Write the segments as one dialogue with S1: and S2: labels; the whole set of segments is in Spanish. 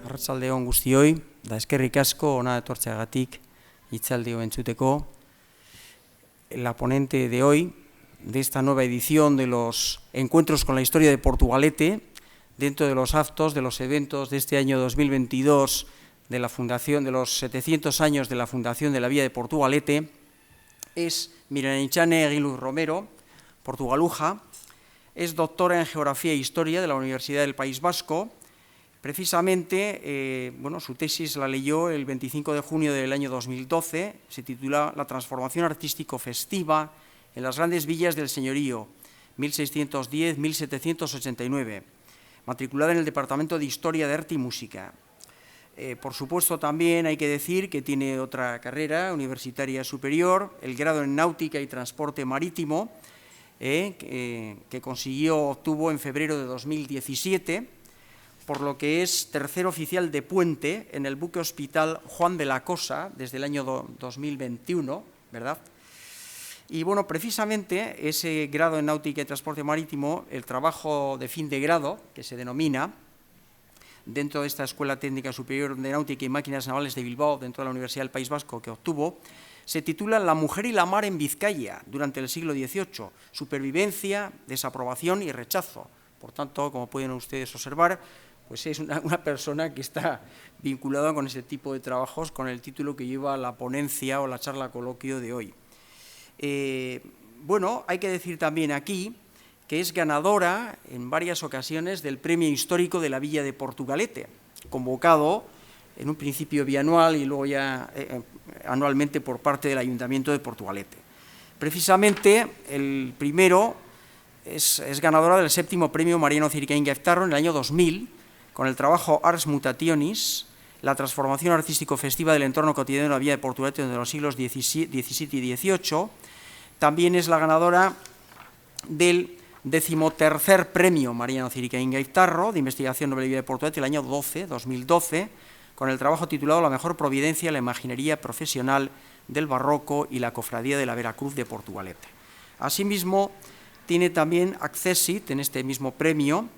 S1: Arratsaldeon guztioi, da eskerrik asko hona etortzeagatik hitzaldi hau entzuteko. La ponente de hoy, de esta nueva edición de los encuentros con la historia de Portugalete, dentro de los actos, de los eventos de este año 2022 de la fundación, de los 700 años de la fundación de la Villa de Portugalete, es Mireneinchane Eguiluz Romero, portugaluja, es doctora en Geografía e Historia de la Universidad del País Vasco. Precisamente, su tesis la leyó el 25 de junio del año 2012, se titula La transformación artístico-festiva en las grandes villas del señorío, 1610-1789, matriculada en el Departamento de Historia de Arte y Música. Por supuesto, también hay que decir que tiene otra carrera universitaria superior, el grado en Náutica y Transporte Marítimo, que obtuvo en febrero de 2017, por lo que es tercer oficial de puente en el buque hospital Juan de la Cosa desde el año 2021, ¿verdad? Y bueno, precisamente ese grado en Náutica y Transporte Marítimo, el trabajo de fin de grado, que se denomina, dentro de esta Escuela Técnica Superior de Náutica y Máquinas Navales de Bilbao, dentro de la Universidad del País Vasco, que obtuvo, se titula La mujer y la mar en Vizcaya durante el siglo XVIII, supervivencia, desaprobación y rechazo. Por tanto, como pueden ustedes observar, pues es una persona que está vinculada con ese tipo de trabajos, con el título que lleva la ponencia o la charla coloquio de hoy. Hay que decir también aquí que es ganadora en varias ocasiones del Premio Histórico de la Villa de Portugalete, convocado en un principio bianual y luego ya anualmente por parte del Ayuntamiento de Portugalete. Precisamente el primero es ganadora del 7º Premio Mariano Ziricainga Eftarro en el año 2000, con el trabajo Ars Mutationis, la transformación artístico-festiva del entorno cotidiano de la Villa de Portugalete de los siglos XVII y XVIII. También es la ganadora del 13º Premio Mariano Ziricainga Eftarro de investigación sobre la Villa de Portugalete el año 2012, con el trabajo titulado La mejor providencia, la imaginería profesional del barroco y la cofradía de la Veracruz de Portugalete. Asimismo, tiene también accessit en este mismo premio,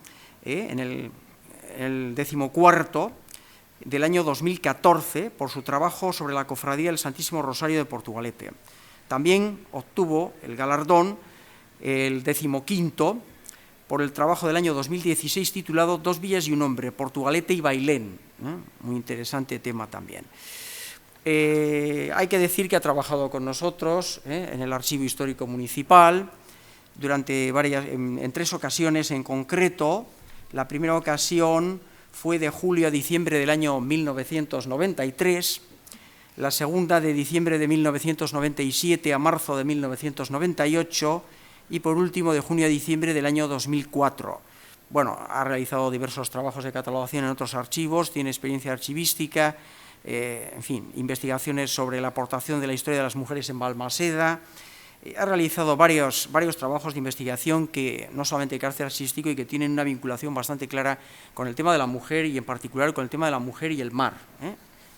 S1: en el 14º del año 2014, por su trabajo sobre la cofradía del Santísimo Rosario de Portugalete. También obtuvo el galardón, el 15º, por el trabajo del año 2016 titulado Dos villas y un hombre, Portugalete y Bailén. Muy interesante tema también. Hay que decir que ha trabajado con nosotros en el Archivo Histórico Municipal en 3 ocasiones en concreto. La primera ocasión fue de julio a diciembre del año 1993, la segunda de diciembre de 1997 a marzo de 1998 y por último de junio a diciembre del año 2004. Ha realizado diversos trabajos de catalogación en otros archivos, tiene experiencia archivística, investigaciones sobre la aportación de la historia de las mujeres en Balmaseda. Ha realizado varios trabajos de investigación que no solamente de carácter artístico y que tienen una vinculación bastante clara con el tema de la mujer y en particular con el tema de la mujer y el mar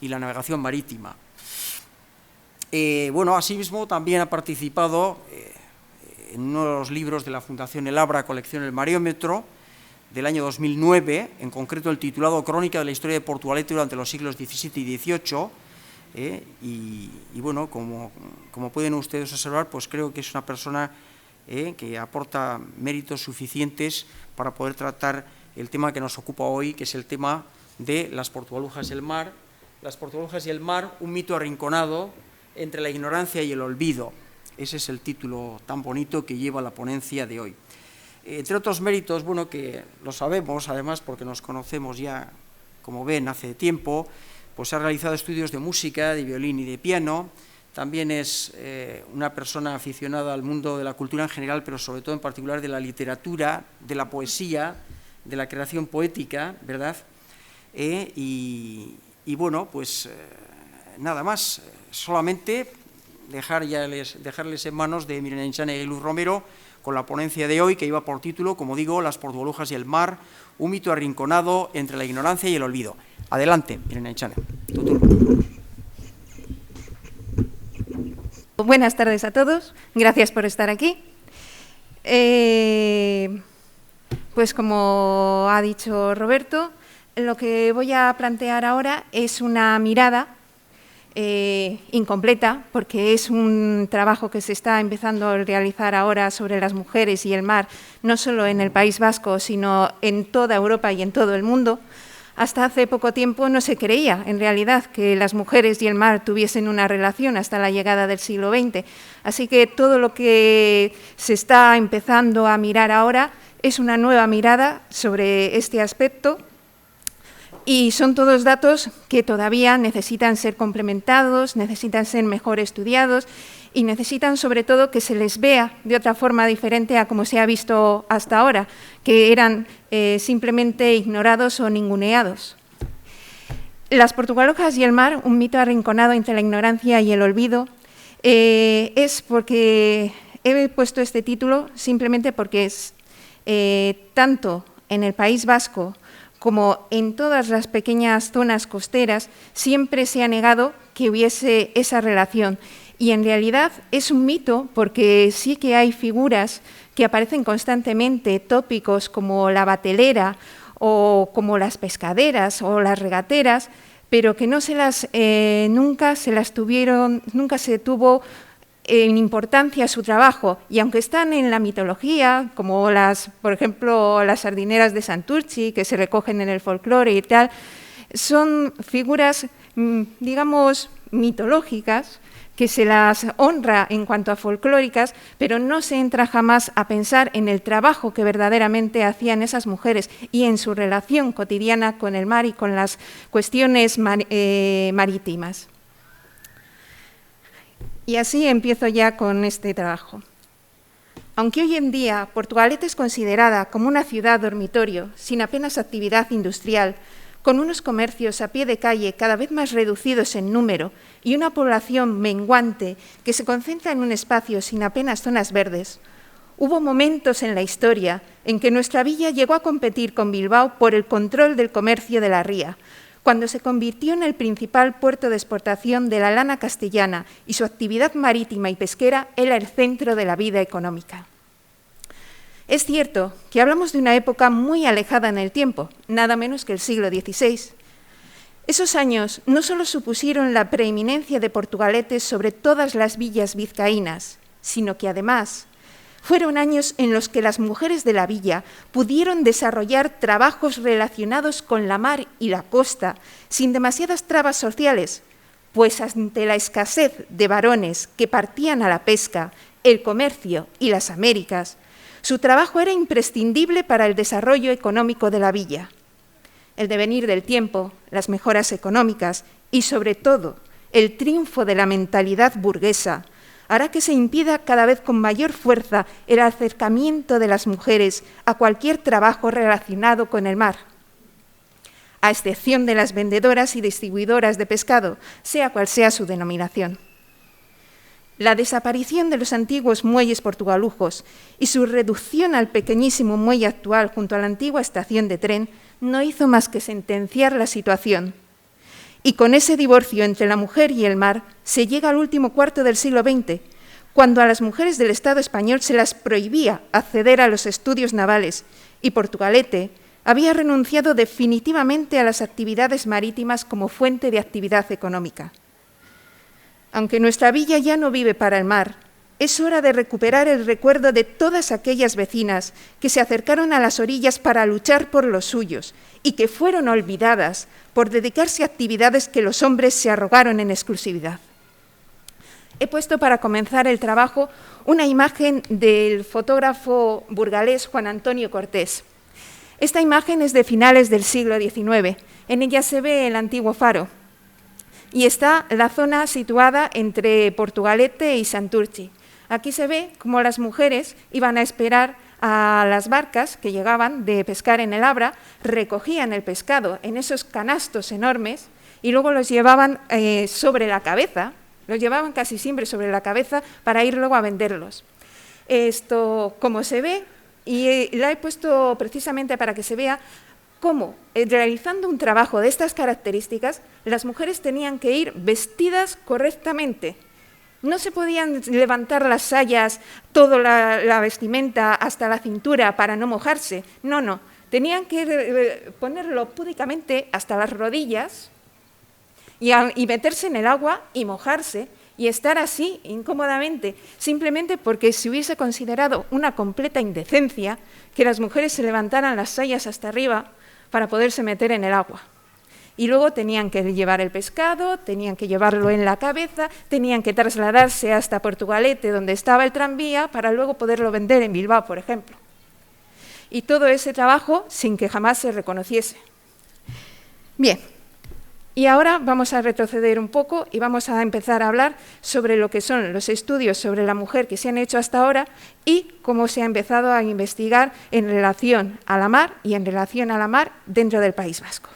S1: y la navegación marítima. Asimismo también ha participado en uno de los libros de la Fundación El Abra, colección El Mariómetro, del año 2009, en concreto el titulado Crónica de la historia de Portugalete durante los siglos XVII y XVIII, como pueden ustedes observar, pues creo que es una persona que aporta méritos suficientes para poder tratar el tema que nos ocupa hoy, que es el tema de las portugalujas y el mar. Las portugalujas y el mar, un mito arrinconado entre la ignorancia y el olvido. Ese es el título tan bonito que lleva la ponencia de hoy. Entre otros méritos, que lo sabemos, además, porque nos conocemos ya, como ven, hace tiempo, pues ha realizado estudios de música, de violín y de piano. También es una persona aficionada al mundo de la cultura en general, pero sobre todo en particular de la literatura, de la poesía, de la creación poética, ¿verdad? Nada más, solamente dejarles en manos de Mireneinchane Eguiluz Romero con la ponencia de hoy, que lleva por título, como digo, Las portugalujas y el mar, un mito arrinconado entre la ignorancia y el olvido. Adelante, Mireneinchane, tu turno.
S2: Buenas tardes a todos, gracias por estar aquí. Pues como ha dicho Roberto, lo que voy a plantear ahora es una mirada incompleta, porque es un trabajo que se está empezando a realizar ahora sobre las mujeres y el mar, no solo en el País Vasco, sino en toda Europa y en todo el mundo. Hasta hace poco tiempo no se creía, en realidad, que las mujeres y el mar tuviesen una relación hasta la llegada del siglo XX. Así que todo lo que se está empezando a mirar ahora es una nueva mirada sobre este aspecto, y son todos datos que todavía necesitan ser complementados, necesitan ser mejor estudiados y necesitan, sobre todo, que se les vea de otra forma diferente a como se ha visto hasta ahora, que eran simplemente ignorados o ninguneados. Las portugalojas y el mar, un mito arrinconado entre la ignorancia y el olvido, es porque he puesto este título simplemente porque es tanto en el País Vasco como en todas las pequeñas zonas costeras, siempre se ha negado que hubiese esa relación. Y en realidad es un mito porque sí que hay figuras que aparecen constantemente, tópicos como la batelera o como las pescaderas o las regateras, pero que no se las, nunca se tuvo en importancia su trabajo, y aunque están en la mitología, como por ejemplo, las sardineras de Santurtzi, que se recogen en el folclore y tal, son figuras, digamos, mitológicas, que se las honra en cuanto a folclóricas, pero no se entra jamás a pensar en el trabajo que verdaderamente hacían esas mujeres y en su relación cotidiana con el mar y con las cuestiones marítimas. Y así empiezo ya con este trabajo. Aunque hoy en día Portugalete es considerada como una ciudad dormitorio, sin apenas actividad industrial, con unos comercios a pie de calle cada vez más reducidos en número y una población menguante que se concentra en un espacio sin apenas zonas verdes, hubo momentos en la historia en que nuestra villa llegó a competir con Bilbao por el control del comercio de la ría, cuando se convirtió en el principal puerto de exportación de la lana castellana y su actividad marítima y pesquera era el centro de la vida económica. Es cierto que hablamos de una época muy alejada en el tiempo, nada menos que el siglo XVI. Esos años no solo supusieron la preeminencia de Portugalete sobre todas las villas vizcaínas, sino que además fueron años en los que las mujeres de la villa pudieron desarrollar trabajos relacionados con la mar y la costa sin demasiadas trabas sociales, pues ante la escasez de varones que partían a la pesca, el comercio y las Américas, su trabajo era imprescindible para el desarrollo económico de la villa. El devenir del tiempo, las mejoras económicas y, sobre todo, el triunfo de la mentalidad burguesa hará que se impida cada vez con mayor fuerza el acercamiento de las mujeres a cualquier trabajo relacionado con el mar, a excepción de las vendedoras y distribuidoras de pescado, sea cual sea su denominación. La desaparición de los antiguos muelles portugalujos y su reducción al pequeñísimo muelle actual junto a la antigua estación de tren no hizo más que sentenciar la situación. Y con ese divorcio entre la mujer y el mar se llega al último cuarto del siglo XX, cuando a las mujeres del Estado español se las prohibía acceder a los estudios navales y Portugalete había renunciado definitivamente a las actividades marítimas como fuente de actividad económica. Aunque nuestra villa ya no vive para el mar, es hora de recuperar el recuerdo de todas aquellas vecinas que se acercaron a las orillas para luchar por los suyos y que fueron olvidadas por dedicarse a actividades que los hombres se arrogaron en exclusividad. He puesto para comenzar el trabajo una imagen del fotógrafo burgalés Juan Antonio Cortés. Esta imagen es de finales del siglo XIX. En ella se ve el antiguo faro y está la zona situada entre Portugalete y Santurtzi. Aquí se ve cómo las mujeres iban a esperar a las barcas que llegaban de pescar en el Abra, recogían el pescado en esos canastos enormes y luego los llevaban sobre la cabeza, los llevaban casi siempre sobre la cabeza para ir luego a venderlos. Esto, como se ve, y la he puesto precisamente para que se vea cómo, realizando un trabajo de estas características, las mujeres tenían que ir vestidas correctamente No se podían levantar las sayas, toda la vestimenta hasta la cintura para no mojarse. No, no. Tenían que ponerlo púdicamente hasta las rodillas y meterse en el agua y mojarse y estar así incómodamente, simplemente porque se hubiese considerado una completa indecencia que las mujeres se levantaran las sayas hasta arriba para poderse meter en el agua. Y luego tenían que llevar el pescado, tenían que llevarlo en la cabeza, tenían que trasladarse hasta Portugalete, donde estaba el tranvía, para luego poderlo vender en Bilbao, por ejemplo. Y todo ese trabajo sin que jamás se reconociese. Bien, y ahora vamos a retroceder un poco y vamos a empezar a hablar sobre lo que son los estudios sobre la mujer que se han hecho hasta ahora y cómo se ha empezado a investigar en relación a la mar y en relación a la mar dentro del País Vasco.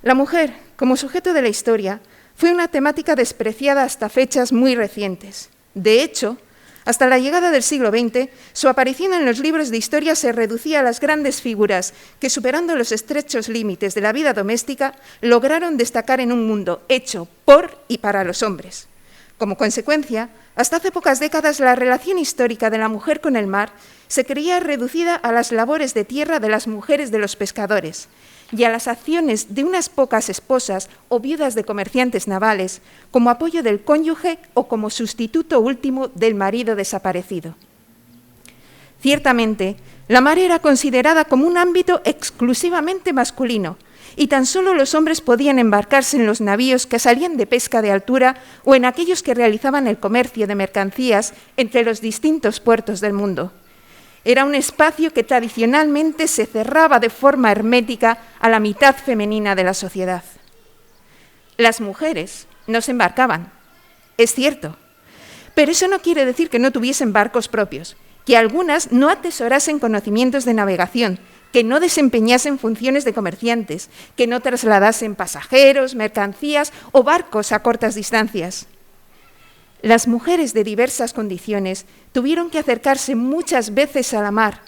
S2: La mujer, como sujeto de la historia, fue una temática despreciada hasta fechas muy recientes. De hecho, hasta la llegada del siglo XX, su aparición en los libros de historia se reducía a las grandes figuras que, superando los estrechos límites de la vida doméstica, lograron destacar en un mundo hecho por y para los hombres. Como consecuencia, hasta hace pocas décadas la relación histórica de la mujer con el mar se creía reducida a las labores de tierra de las mujeres de los pescadores y a las acciones de unas pocas esposas o viudas de comerciantes navales como apoyo del cónyuge o como sustituto último del marido desaparecido. Ciertamente, la mar era considerada como un ámbito exclusivamente masculino y tan solo los hombres podían embarcarse en los navíos que salían de pesca de altura o en aquellos que realizaban el comercio de mercancías entre los distintos puertos del mundo. Era un espacio que tradicionalmente se cerraba de forma hermética a la mitad femenina de la sociedad. Las mujeres no se embarcaban, es cierto, pero eso no quiere decir que no tuviesen barcos propios, que algunas no atesorasen conocimientos de navegación, que no desempeñasen funciones de comerciantes, que no trasladasen pasajeros, mercancías o barcos a cortas distancias. Las mujeres de diversas condiciones tuvieron que acercarse muchas veces a la mar,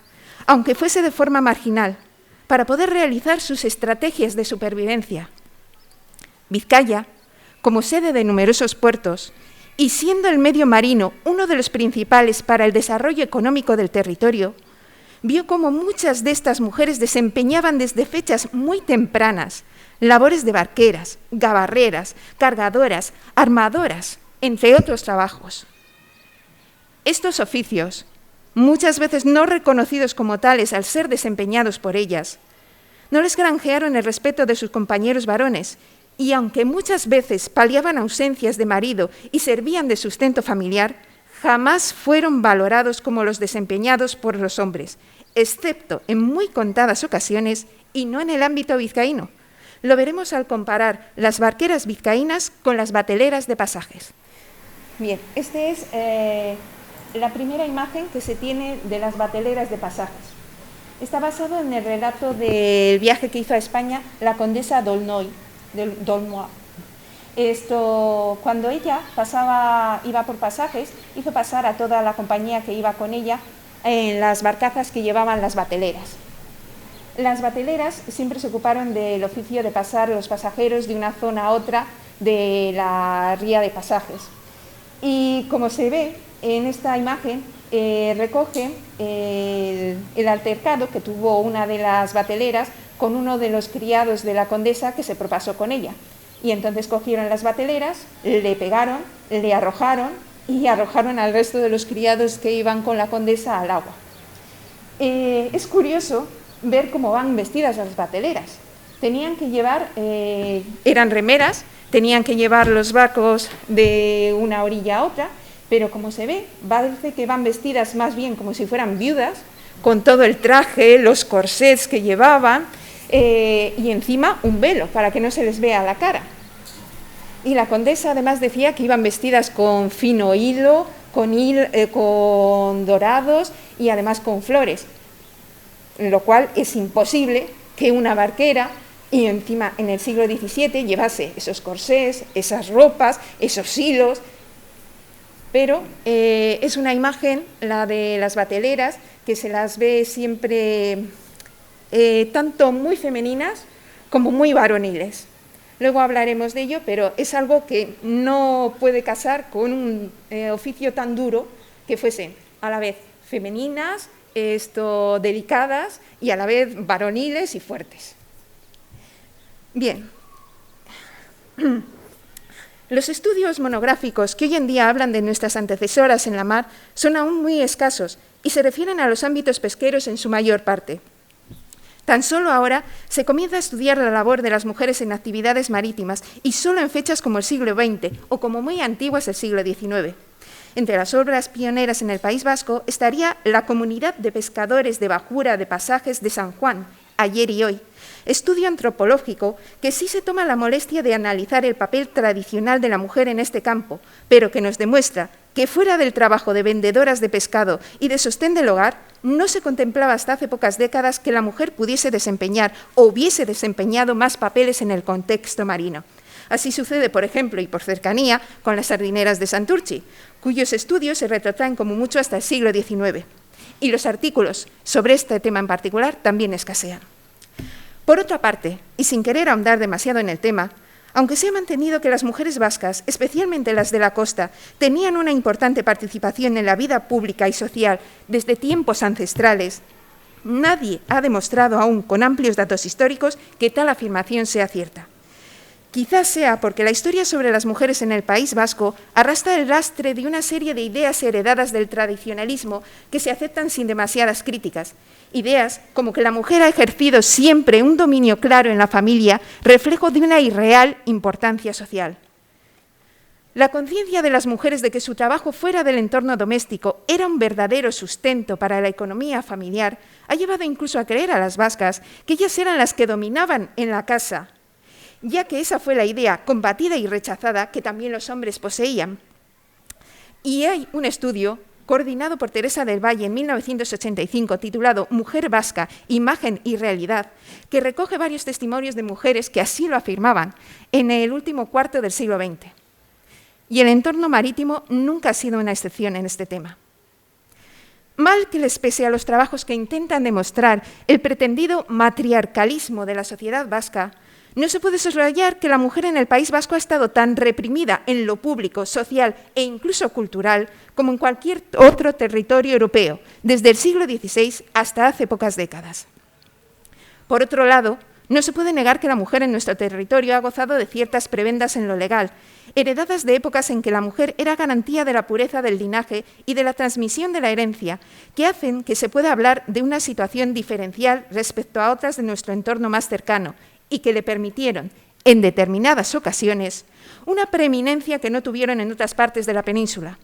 S2: aunque fuese de forma marginal, para poder realizar sus estrategias de supervivencia. Vizcaya, como sede de numerosos puertos, y siendo el medio marino uno de los principales para el desarrollo económico del territorio, vio cómo muchas de estas mujeres desempeñaban desde fechas muy tempranas labores de barqueras, gabarreras, cargadoras, armadoras, entre otros trabajos. Estos oficios, muchas veces no reconocidos como tales al ser desempeñados por ellas, no les granjearon el respeto de sus compañeros varones y aunque muchas veces paliaban ausencias de marido y servían de sustento familiar, jamás fueron valorados como los desempeñados por los hombres, excepto en muy contadas ocasiones y no en el ámbito vizcaíno. Lo veremos al comparar las barqueras vizcaínas con las bateleras de pasajes. Bien, esta es la primera imagen que se tiene de las bateleras de pasajes. Está basado en el relato del viaje que hizo a España la condesa d'Aulnoy. Cuando ella iba por pasajes, hizo pasar a toda la compañía que iba con ella en las barcazas que llevaban las bateleras. Las bateleras siempre se ocuparon del oficio de pasar los pasajeros de una zona a otra de la ría de pasajes. Y como se ve en esta imagen, recoge el altercado que tuvo una de las bateleras con uno de los criados de la condesa que se propasó con ella. Y entonces cogieron las bateleras, le pegaron, le arrojaron y arrojaron al resto de los criados que iban con la condesa al agua. Es curioso ver cómo van vestidas las bateleras. Tenían que llevar, eran remeras, tenían que llevar los barcos de una orilla a otra, pero como se ve, parece que van vestidas más bien como si fueran viudas, con todo el traje, los corsés que llevaban, y encima un velo para que no se les vea la cara. Y la condesa además decía que iban vestidas con fino hilo, con dorados y además con flores, lo cual es imposible que una barquera y encima en el siglo XVII llevase esos corsés, esas ropas, esos hilos. Pero es una imagen, la de las bateleras, que se las ve siempre tanto muy femeninas como muy varoniles. Luego hablaremos de ello, pero es algo que no puede casar con un oficio tan duro que fuesen a la vez femeninas, delicadas y a la vez varoniles y fuertes. Bien. Los estudios monográficos que hoy en día hablan de nuestras antecesoras en la mar son aún muy escasos y se refieren a los ámbitos pesqueros en su mayor parte. Tan solo ahora se comienza a estudiar la labor de las mujeres en actividades marítimas y solo en fechas como el siglo XX o como muy antiguas el siglo XIX. Entre las obras pioneras en el País Vasco estaría la Comunidad de Pescadores de Bajura de Pasajes de San Juan, ayer y hoy, estudio antropológico que sí se toma la molestia de analizar el papel tradicional de la mujer en este campo, pero que nos demuestra que fuera del trabajo de vendedoras de pescado y de sostén del hogar, no se contemplaba hasta hace pocas décadas que la mujer pudiese desempeñar o hubiese desempeñado más papeles en el contexto marino. Así sucede, por ejemplo, y por cercanía, con las sardineras de Santurtzi, cuyos estudios se retrotraen como mucho hasta el siglo XIX. Y los artículos sobre este tema en particular también escasean. Por otra parte, y sin querer ahondar demasiado en el tema, aunque se ha mantenido que las mujeres vascas, especialmente las de la costa, tenían una importante participación en la vida pública y social desde tiempos ancestrales, nadie ha demostrado aún con amplios datos históricos que tal afirmación sea cierta. Quizás sea porque la historia sobre las mujeres en el País Vasco arrastra el lastre de una serie de ideas heredadas del tradicionalismo que se aceptan sin demasiadas críticas. Ideas como que la mujer ha ejercido siempre un dominio claro en la familia, reflejo de una irreal importancia social. La conciencia de las mujeres de que su trabajo fuera del entorno doméstico era un verdadero sustento para la economía familiar ha llevado incluso a creer a las vascas que ellas eran las que dominaban en la casa, ya que esa fue la idea combatida y rechazada que también los hombres poseían. Y hay un estudio coordinado por Teresa del Valle en 1985, titulado Mujer Vasca, Imagen y Realidad, que recoge varios testimonios de mujeres que así lo afirmaban en el último cuarto del siglo XX. Y el entorno marítimo nunca ha sido una excepción en este tema. Mal que les pese a los trabajos que intentan demostrar el pretendido matriarcalismo de la sociedad vasca, no se puede soslayar que la mujer en el País Vasco ha estado tan reprimida en lo público, social e incluso cultural como en cualquier otro territorio europeo, desde el siglo XVI hasta hace pocas décadas. Por otro lado, no se puede negar que la mujer en nuestro territorio ha gozado de ciertas prebendas en lo legal, heredadas de épocas en que la mujer era garantía de la pureza del linaje y de la transmisión de la herencia, que hacen que se pueda hablar de una situación diferencial respecto a otras de nuestro entorno más cercano, y que le permitieron, en determinadas ocasiones, una preeminencia que no tuvieron en otras partes de la península.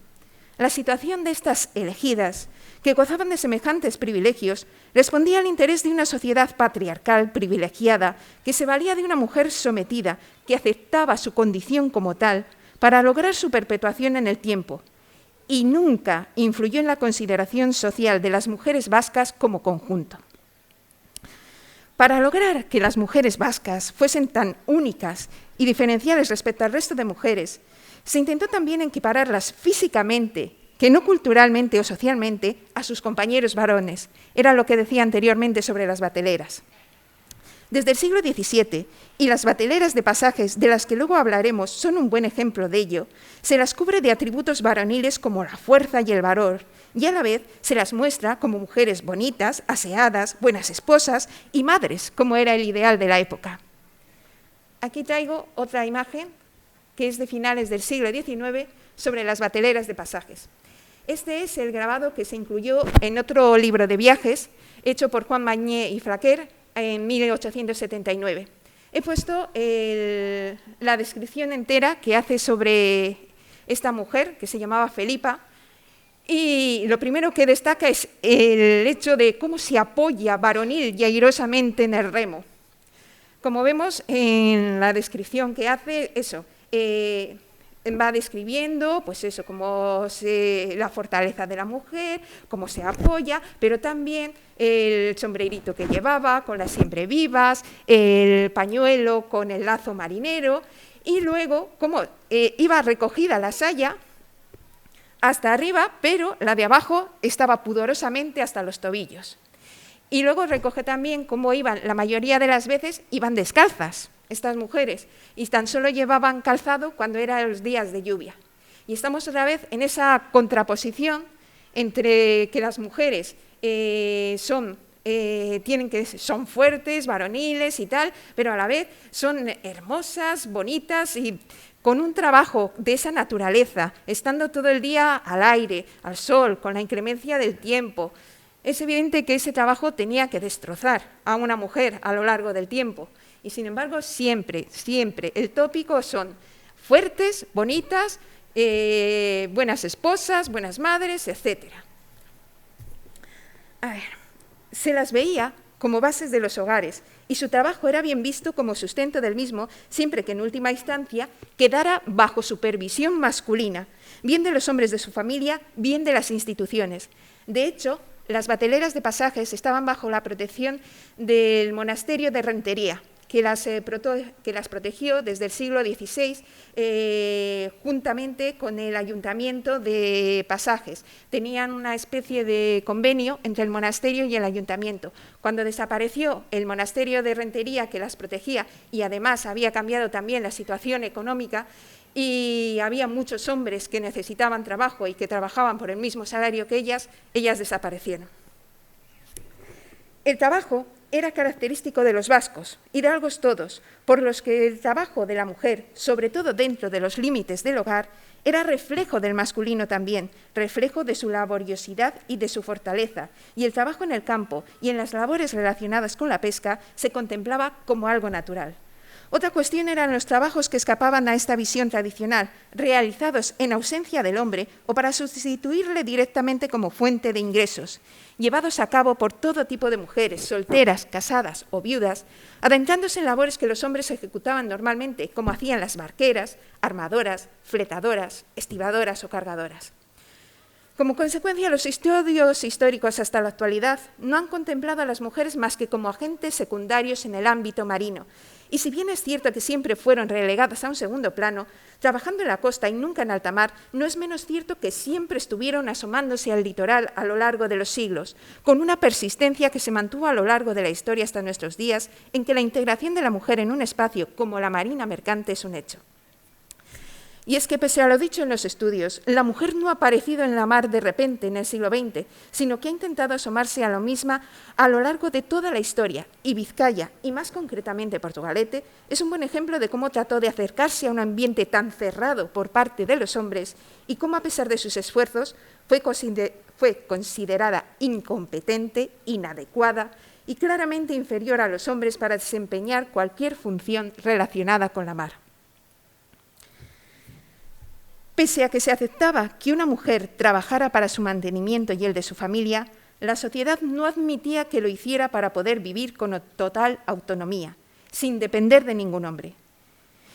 S2: La situación de estas elegidas, que gozaban de semejantes privilegios, respondía al interés de una sociedad patriarcal privilegiada que se valía de una mujer sometida, que aceptaba su condición como tal para lograr su perpetuación en el tiempo, y nunca influyó en la consideración social de las mujeres vascas como conjunto. Para lograr que las mujeres vascas fuesen tan únicas y diferenciales respecto al resto de mujeres, se intentó también equipararlas físicamente, que no culturalmente o socialmente, a sus compañeros varones. Era lo que decía anteriormente sobre las bateleras. Desde el siglo XVII, y las bateleras de pasajes, de las que luego hablaremos, son un buen ejemplo de ello, se las cubre de atributos varoniles como la fuerza y el valor, y a la vez se las muestra como mujeres bonitas, aseadas, buenas esposas y madres, como era el ideal de la época. Aquí traigo otra imagen que es de finales del siglo XIX sobre las bateleras de pasajes. Este es el grabado que se incluyó en otro libro de viajes, hecho por Juan Magné y Flaquer en 1879. He puesto la descripción entera que hace sobre esta mujer, que se llamaba Felipa, y lo primero que destaca es el hecho de cómo se apoya varonil y airosamente en el remo. Como vemos en la descripción que hace, eso, va describiendo, pues eso, la fortaleza de la mujer, cómo se apoya, pero también el sombrerito que llevaba con las siempre vivas, el pañuelo con el lazo marinero, y luego cómo iba recogida la saya hasta arriba, pero la de abajo estaba pudorosamente hasta los tobillos. Y luego recoge también cómo iban, la mayoría de las veces, iban descalzas, estas mujeres, y tan solo llevaban calzado cuando eran los días de lluvia. Y estamos otra vez en esa contraposición entre que las mujeres son fuertes, varoniles y tal, pero a la vez son hermosas, bonitas y con un trabajo de esa naturaleza, estando todo el día al aire, al sol, con la inclemencia del tiempo. Es evidente que ese trabajo tenía que destrozar a una mujer a lo largo del tiempo. Y sin embargo, siempre, siempre el tópico son fuertes, bonitas, buenas esposas, buenas madres, etc. A ver, se las veía como bases de los hogares y su trabajo era bien visto como sustento del mismo, siempre que en última instancia quedara bajo supervisión masculina, bien de los hombres de su familia, bien de las instituciones. De hecho, las bateleras de pasajes estaban bajo la protección del monasterio de Rentería, que las protegió desde el siglo XVI juntamente con el ayuntamiento de Pasajes. Tenían una especie de convenio entre el monasterio y el ayuntamiento. Cuando desapareció el monasterio de Rentería, que las protegía, y además había cambiado también la situación económica, y había muchos hombres que necesitaban trabajo y que trabajaban por el mismo salario que ellas desaparecieron. El trabajo era característico de los vascos, hidalgos todos, por los que el trabajo de la mujer, sobre todo dentro de los límites del hogar, era reflejo del masculino también, reflejo de su laboriosidad y de su fortaleza, y el trabajo en el campo y en las labores relacionadas con la pesca se contemplaba como algo natural. Otra cuestión eran los trabajos que escapaban a esta visión tradicional, realizados en ausencia del hombre o para sustituirle directamente como fuente de ingresos, llevados a cabo por todo tipo de mujeres, solteras, casadas o viudas, adentrándose en labores que los hombres ejecutaban normalmente, como hacían las barqueras, armadoras, fletadoras, estibadoras o cargadoras. Como consecuencia, los estudios históricos hasta la actualidad no han contemplado a las mujeres más que como agentes secundarios en el ámbito marino. Y si bien es cierto que siempre fueron relegadas a un segundo plano, trabajando en la costa y nunca en alta mar, no es menos cierto que siempre estuvieron asomándose al litoral a lo largo de los siglos, con una persistencia que se mantuvo a lo largo de la historia hasta nuestros días, en que la integración de la mujer en un espacio como la marina mercante es un hecho. Y es que, pese a lo dicho en los estudios, la mujer no ha aparecido en la mar de repente en el siglo XX, sino que ha intentado asomarse a lo misma a lo largo de toda la historia, y Vizcaya, y más concretamente Portugalete, es un buen ejemplo de cómo trató de acercarse a un ambiente tan cerrado por parte de los hombres y cómo, a pesar de sus esfuerzos, fue considerada incompetente, inadecuada y claramente inferior a los hombres para desempeñar cualquier función relacionada con la mar. Pese a que se aceptaba que una mujer trabajara para su mantenimiento y el de su familia, la sociedad no admitía que lo hiciera para poder vivir con total autonomía, sin depender de ningún hombre.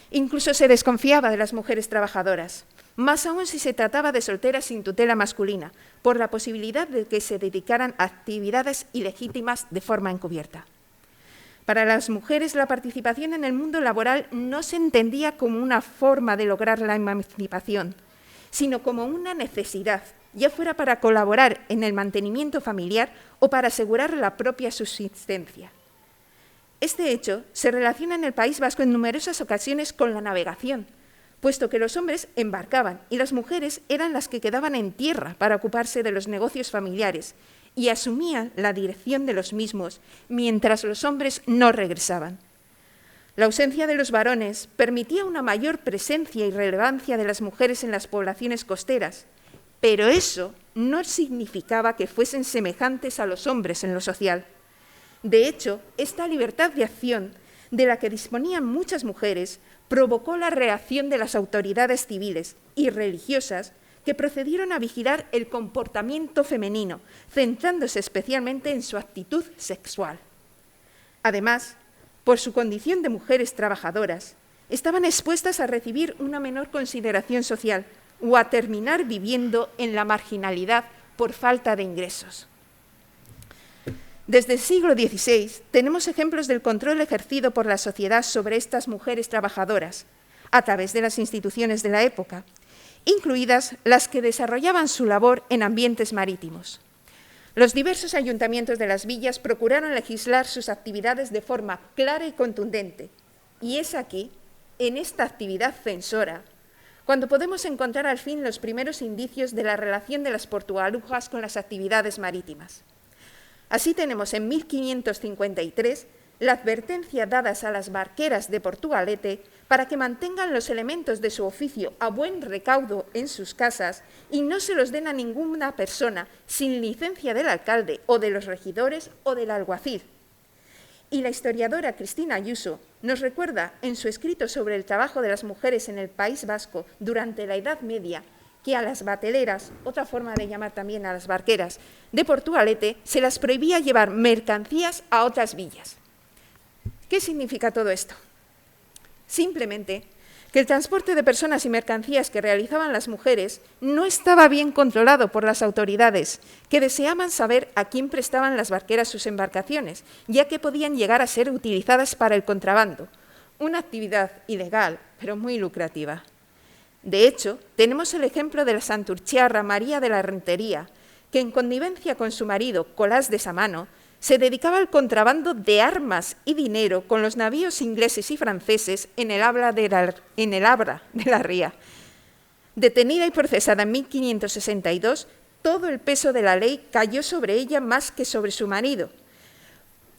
S2: Incluso se desconfiaba de las mujeres trabajadoras, más aún si se trataba de solteras sin tutela masculina, por la posibilidad de que se dedicaran a actividades ilegítimas de forma encubierta. Para las mujeres, la participación en el mundo laboral no se entendía como una forma de lograr la emancipación, sino como una necesidad, ya fuera para colaborar en el mantenimiento familiar o para asegurar la propia subsistencia. Este hecho se relaciona en el País Vasco en numerosas ocasiones con la navegación, puesto que los hombres embarcaban y las mujeres eran las que quedaban en tierra para ocuparse de los negocios familiares, y asumían la dirección de los mismos, mientras los hombres no regresaban. La ausencia de los varones permitía una mayor presencia y relevancia de las mujeres en las poblaciones costeras, pero eso no significaba que fuesen semejantes a los hombres en lo social. De hecho, esta libertad de acción, de la que disponían muchas mujeres, provocó la reacción de las autoridades civiles y religiosas que procedieron a vigilar el comportamiento femenino, centrándose especialmente en su actitud sexual. Además, por su condición de mujeres trabajadoras, estaban expuestas a recibir una menor consideración social o a terminar viviendo en la marginalidad por falta de ingresos. Desde el siglo XVI tenemos ejemplos del control ejercido por la sociedad sobre estas mujeres trabajadoras, a través de las instituciones de la época, incluidas las que desarrollaban su labor en ambientes marítimos. Los diversos ayuntamientos de las villas procuraron legislar sus actividades de forma clara y contundente, Y es aquí, en esta actividad censora, cuando podemos encontrar al fin los primeros indicios de la relación de las portugalujas con las actividades marítimas. Así tenemos en 1553 la advertencia dadas a las barqueras de Portugalete para que mantengan los elementos de su oficio a buen recaudo en sus casas y no se los den a ninguna persona sin licencia del alcalde o de los regidores o del alguacil. Y la historiadora Cristina Ayuso nos recuerda en su escrito sobre el trabajo de las mujeres en el País Vasco durante la Edad Media que a las bateleras, otra forma de llamar también a las barqueras, de Portugalete, se las prohibía llevar mercancías a otras villas. ¿Qué significa todo esto? Simplemente que el transporte de personas y mercancías que realizaban las mujeres no estaba bien controlado por las autoridades, que deseaban saber a quién prestaban las barqueras sus embarcaciones, ya que podían llegar a ser utilizadas para el contrabando, una actividad ilegal, pero muy lucrativa. De hecho, tenemos el ejemplo de la santurciarra María de la Rentería, que en connivencia con su marido, Colás de Samano, se dedicaba al contrabando de armas y dinero con los navíos ingleses y franceses en el Abra de la Ría. Detenida y procesada en 1562, todo el peso de la ley cayó sobre ella más que sobre su marido.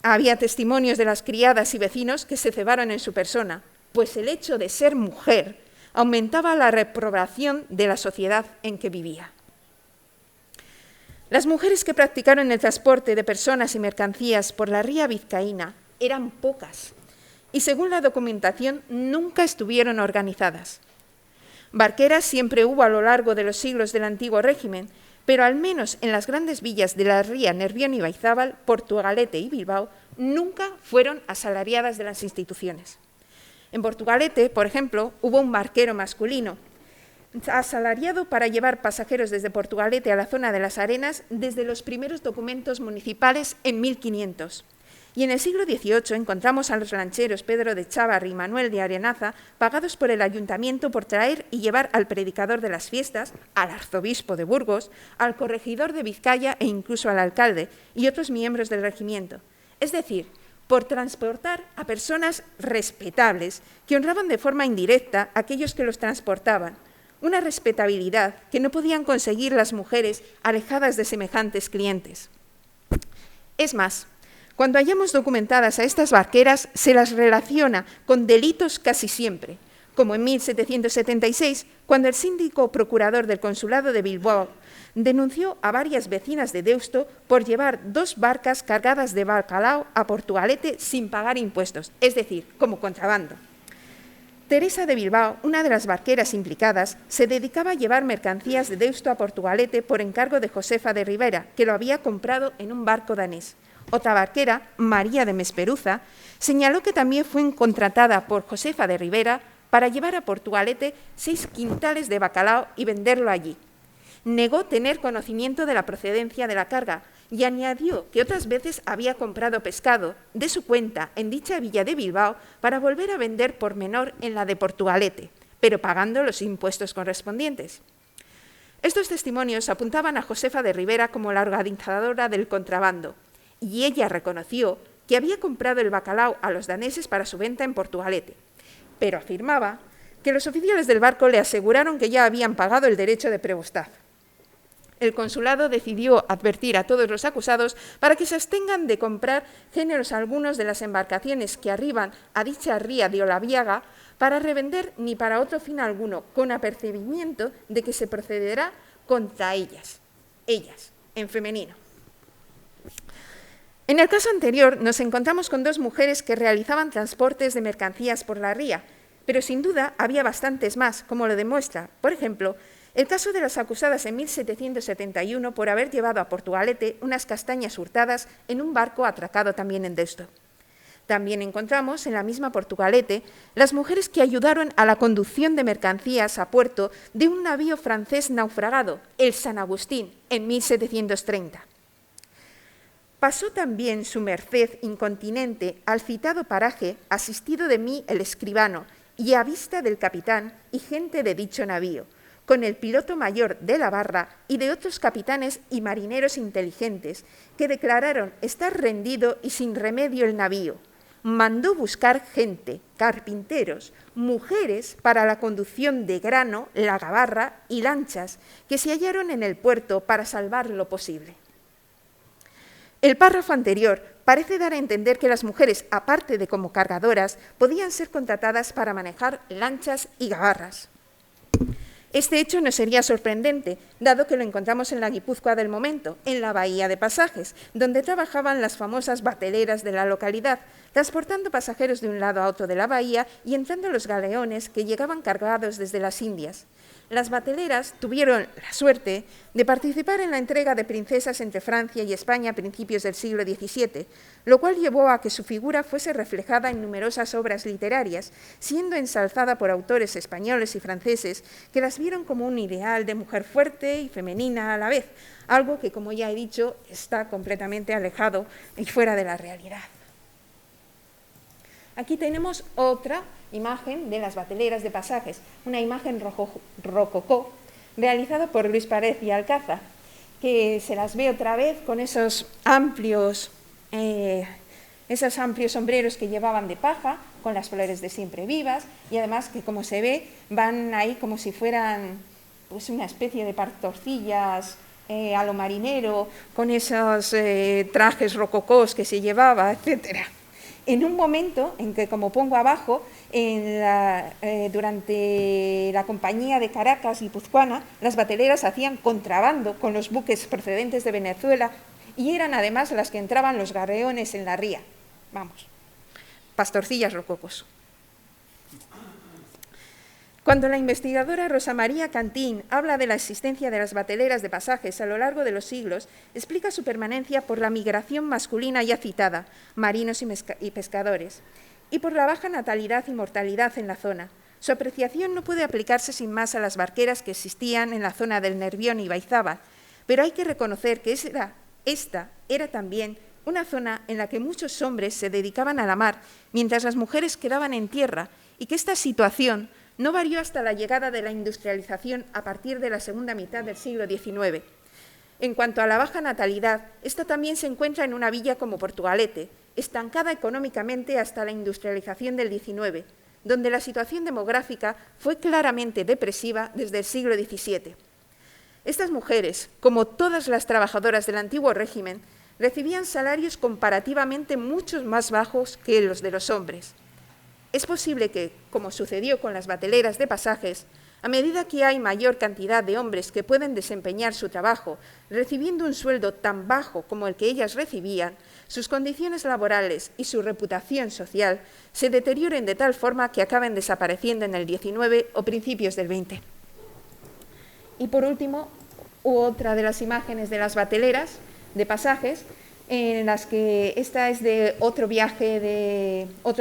S2: Había testimonios de las criadas y vecinos que se cebaron en su persona, pues el hecho de ser mujer aumentaba la reprobación de la sociedad en que vivía. Las mujeres que practicaron el transporte de personas y mercancías por la ría vizcaína eran pocas y, según la documentación, nunca estuvieron organizadas. Barqueras siempre hubo a lo largo de los siglos del antiguo régimen, pero al menos en las grandes villas de la ría Nervión y Baizábal, Portugalete y Bilbao, nunca fueron asalariadas de las instituciones. En Portugalete, por ejemplo, hubo un barquero masculino, asalariado para llevar pasajeros desde Portugalete a la zona de las Arenas desde los primeros documentos municipales en 1500. Y en el siglo XVIII encontramos a los lancheros Pedro de Chávarri y Manuel de Arenaza pagados por el ayuntamiento por traer y llevar al predicador de las fiestas, al arzobispo de Burgos, al corregidor de Vizcaya e incluso al alcalde y otros miembros del regimiento. Es decir, por transportar a personas respetables que honraban de forma indirecta a aquellos que los transportaban, una respetabilidad que no podían conseguir las mujeres alejadas de semejantes clientes. Es más, cuando hallamos documentadas a estas barqueras, se las relaciona con delitos casi siempre, como en 1776, cuando el síndico procurador del Consulado de Bilbao denunció a varias vecinas de Deusto por llevar 2 barcas cargadas de bacalao a Portugalete sin pagar impuestos, es decir, como contrabando. Teresa de Bilbao, una de las barqueras implicadas, se dedicaba a llevar mercancías de Deusto a Portugalete por encargo de Josefa de Ribera, que lo había comprado en un barco danés. Otra barquera, María de Mesperuza, señaló que también fue contratada por Josefa de Ribera para llevar a Portugalete 6 quintales de bacalao y venderlo allí. Negó tener conocimiento de la procedencia de la carga y añadió que otras veces había comprado pescado de su cuenta en dicha villa de Bilbao para volver a vender por menor en la de Portugalete, pero pagando los impuestos correspondientes. Estos testimonios apuntaban a Josefa de Ribera como la organizadora del contrabando, y ella reconoció que había comprado el bacalao a los daneses para su venta en Portugalete, pero afirmaba que los oficiales del barco le aseguraron que ya habían pagado el derecho de prebostaz. El consulado decidió advertir a todos los acusados para que se abstengan de comprar géneros algunos de las embarcaciones que arriban a dicha ría de Olaviaga para revender ni para otro fin alguno, con apercibimiento de que se procederá contra ellas, en femenino. En el caso anterior nos encontramos con 2 mujeres que realizaban transportes de mercancías por la ría, pero sin duda había bastantes más, como lo demuestra, por ejemplo, el caso de las acusadas en 1771 por haber llevado a Portugalete unas castañas hurtadas en un barco atracado también en Deusto. También encontramos en la misma Portugalete las mujeres que ayudaron a la conducción de mercancías a puerto de un navío francés naufragado, el San Agustín, en 1730. Pasó también su merced incontinente al citado paraje, asistido de mí el escribano, y a vista del capitán y gente de dicho navío, con el piloto mayor de la barra y de otros capitanes y marineros inteligentes que declararon estar rendido y sin remedio el navío, mandó buscar gente, carpinteros, mujeres para la conducción de grano, la gabarra y lanchas que se hallaron en el puerto para salvar lo posible. El párrafo anterior parece dar a entender que las mujeres, aparte de como cargadoras, podían ser contratadas para manejar lanchas y gabarras. Este hecho no sería sorprendente, dado que lo encontramos en la Guipúzcoa del momento, en la bahía de Pasajes, donde trabajaban las famosas bateleras de la localidad, transportando pasajeros de un lado a otro de la bahía y entrando los galeones que llegaban cargados desde las Indias. Las bateleras tuvieron la suerte de participar en la entrega de princesas entre Francia y España a principios del siglo XVII, lo cual llevó a que su figura fuese reflejada en numerosas obras literarias, siendo ensalzada por autores españoles y franceses que las vieron como un ideal de mujer fuerte y femenina a la vez, algo que, como ya he dicho, está completamente alejado y fuera de la realidad. Aquí tenemos otra imagen de las bateleras de Pasajes, una imagen rococó realizada por Luis Párez y Alcázar, que se las ve otra vez con esos amplios sombreros que llevaban de paja, con las flores de siempre vivas, y además que, como se ve, van ahí como si fueran pues, una especie de pastorcillas a lo marinero, con esos trajes rococós que se llevaba, etcétera. En un momento en que, como pongo abajo, durante la compañía de Caracas guipuzcoana, las bateleras hacían contrabando con los buques procedentes de Venezuela y eran además las que entraban los galeones en la ría. Vamos, pastorcillas rococos. Cuando la investigadora Rosa María Cantín habla de la existencia de las bateleras de Pasajes a lo largo de los siglos, explica su permanencia por la migración masculina ya citada, marinos y pescadores, y por la baja natalidad y mortalidad en la zona. Su apreciación no puede aplicarse sin más a las barqueras que existían en la zona del Nervión y Baizábal, pero hay que reconocer que esta era también una zona en la que muchos hombres se dedicaban a la mar, mientras las mujeres quedaban en tierra, y que esta situación no varió hasta la llegada de la industrialización a partir de la segunda mitad del siglo XIX. En cuanto a la baja natalidad, esta también se encuentra en una villa como Portugalete, estancada económicamente hasta la industrialización del XIX, donde la situación demográfica fue claramente depresiva desde el siglo XVII. Estas mujeres, como todas las trabajadoras del antiguo régimen, recibían salarios comparativamente mucho más bajos que los de los hombres. Es posible que, como sucedió con las bateleras de Pasajes, a medida que hay mayor cantidad de hombres que pueden desempeñar su trabajo recibiendo un sueldo tan bajo como el que ellas recibían, sus condiciones laborales y su reputación social se deterioren de tal forma que acaben desapareciendo en el XIX o principios del XX. Y por último, otra de las imágenes de las bateleras de Pasajes, en las que esta es de otro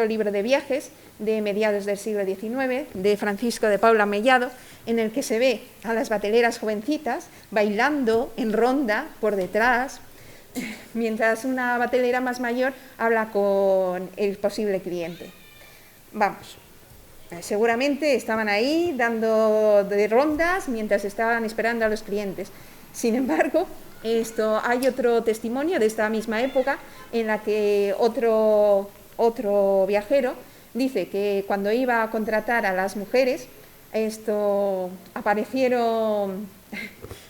S2: libro de viajes de mediados del siglo XIX, de Francisco de Paula Mellado, en el que se ve a las bateleras jovencitas bailando en ronda por detrás, mientras una batelera más mayor habla con el posible cliente. Vamos, seguramente estaban ahí dando de rondas mientras estaban esperando a los clientes. Sin embargo, hay otro testimonio de esta misma época en la que otro viajero dice que cuando iba a contratar a las mujeres,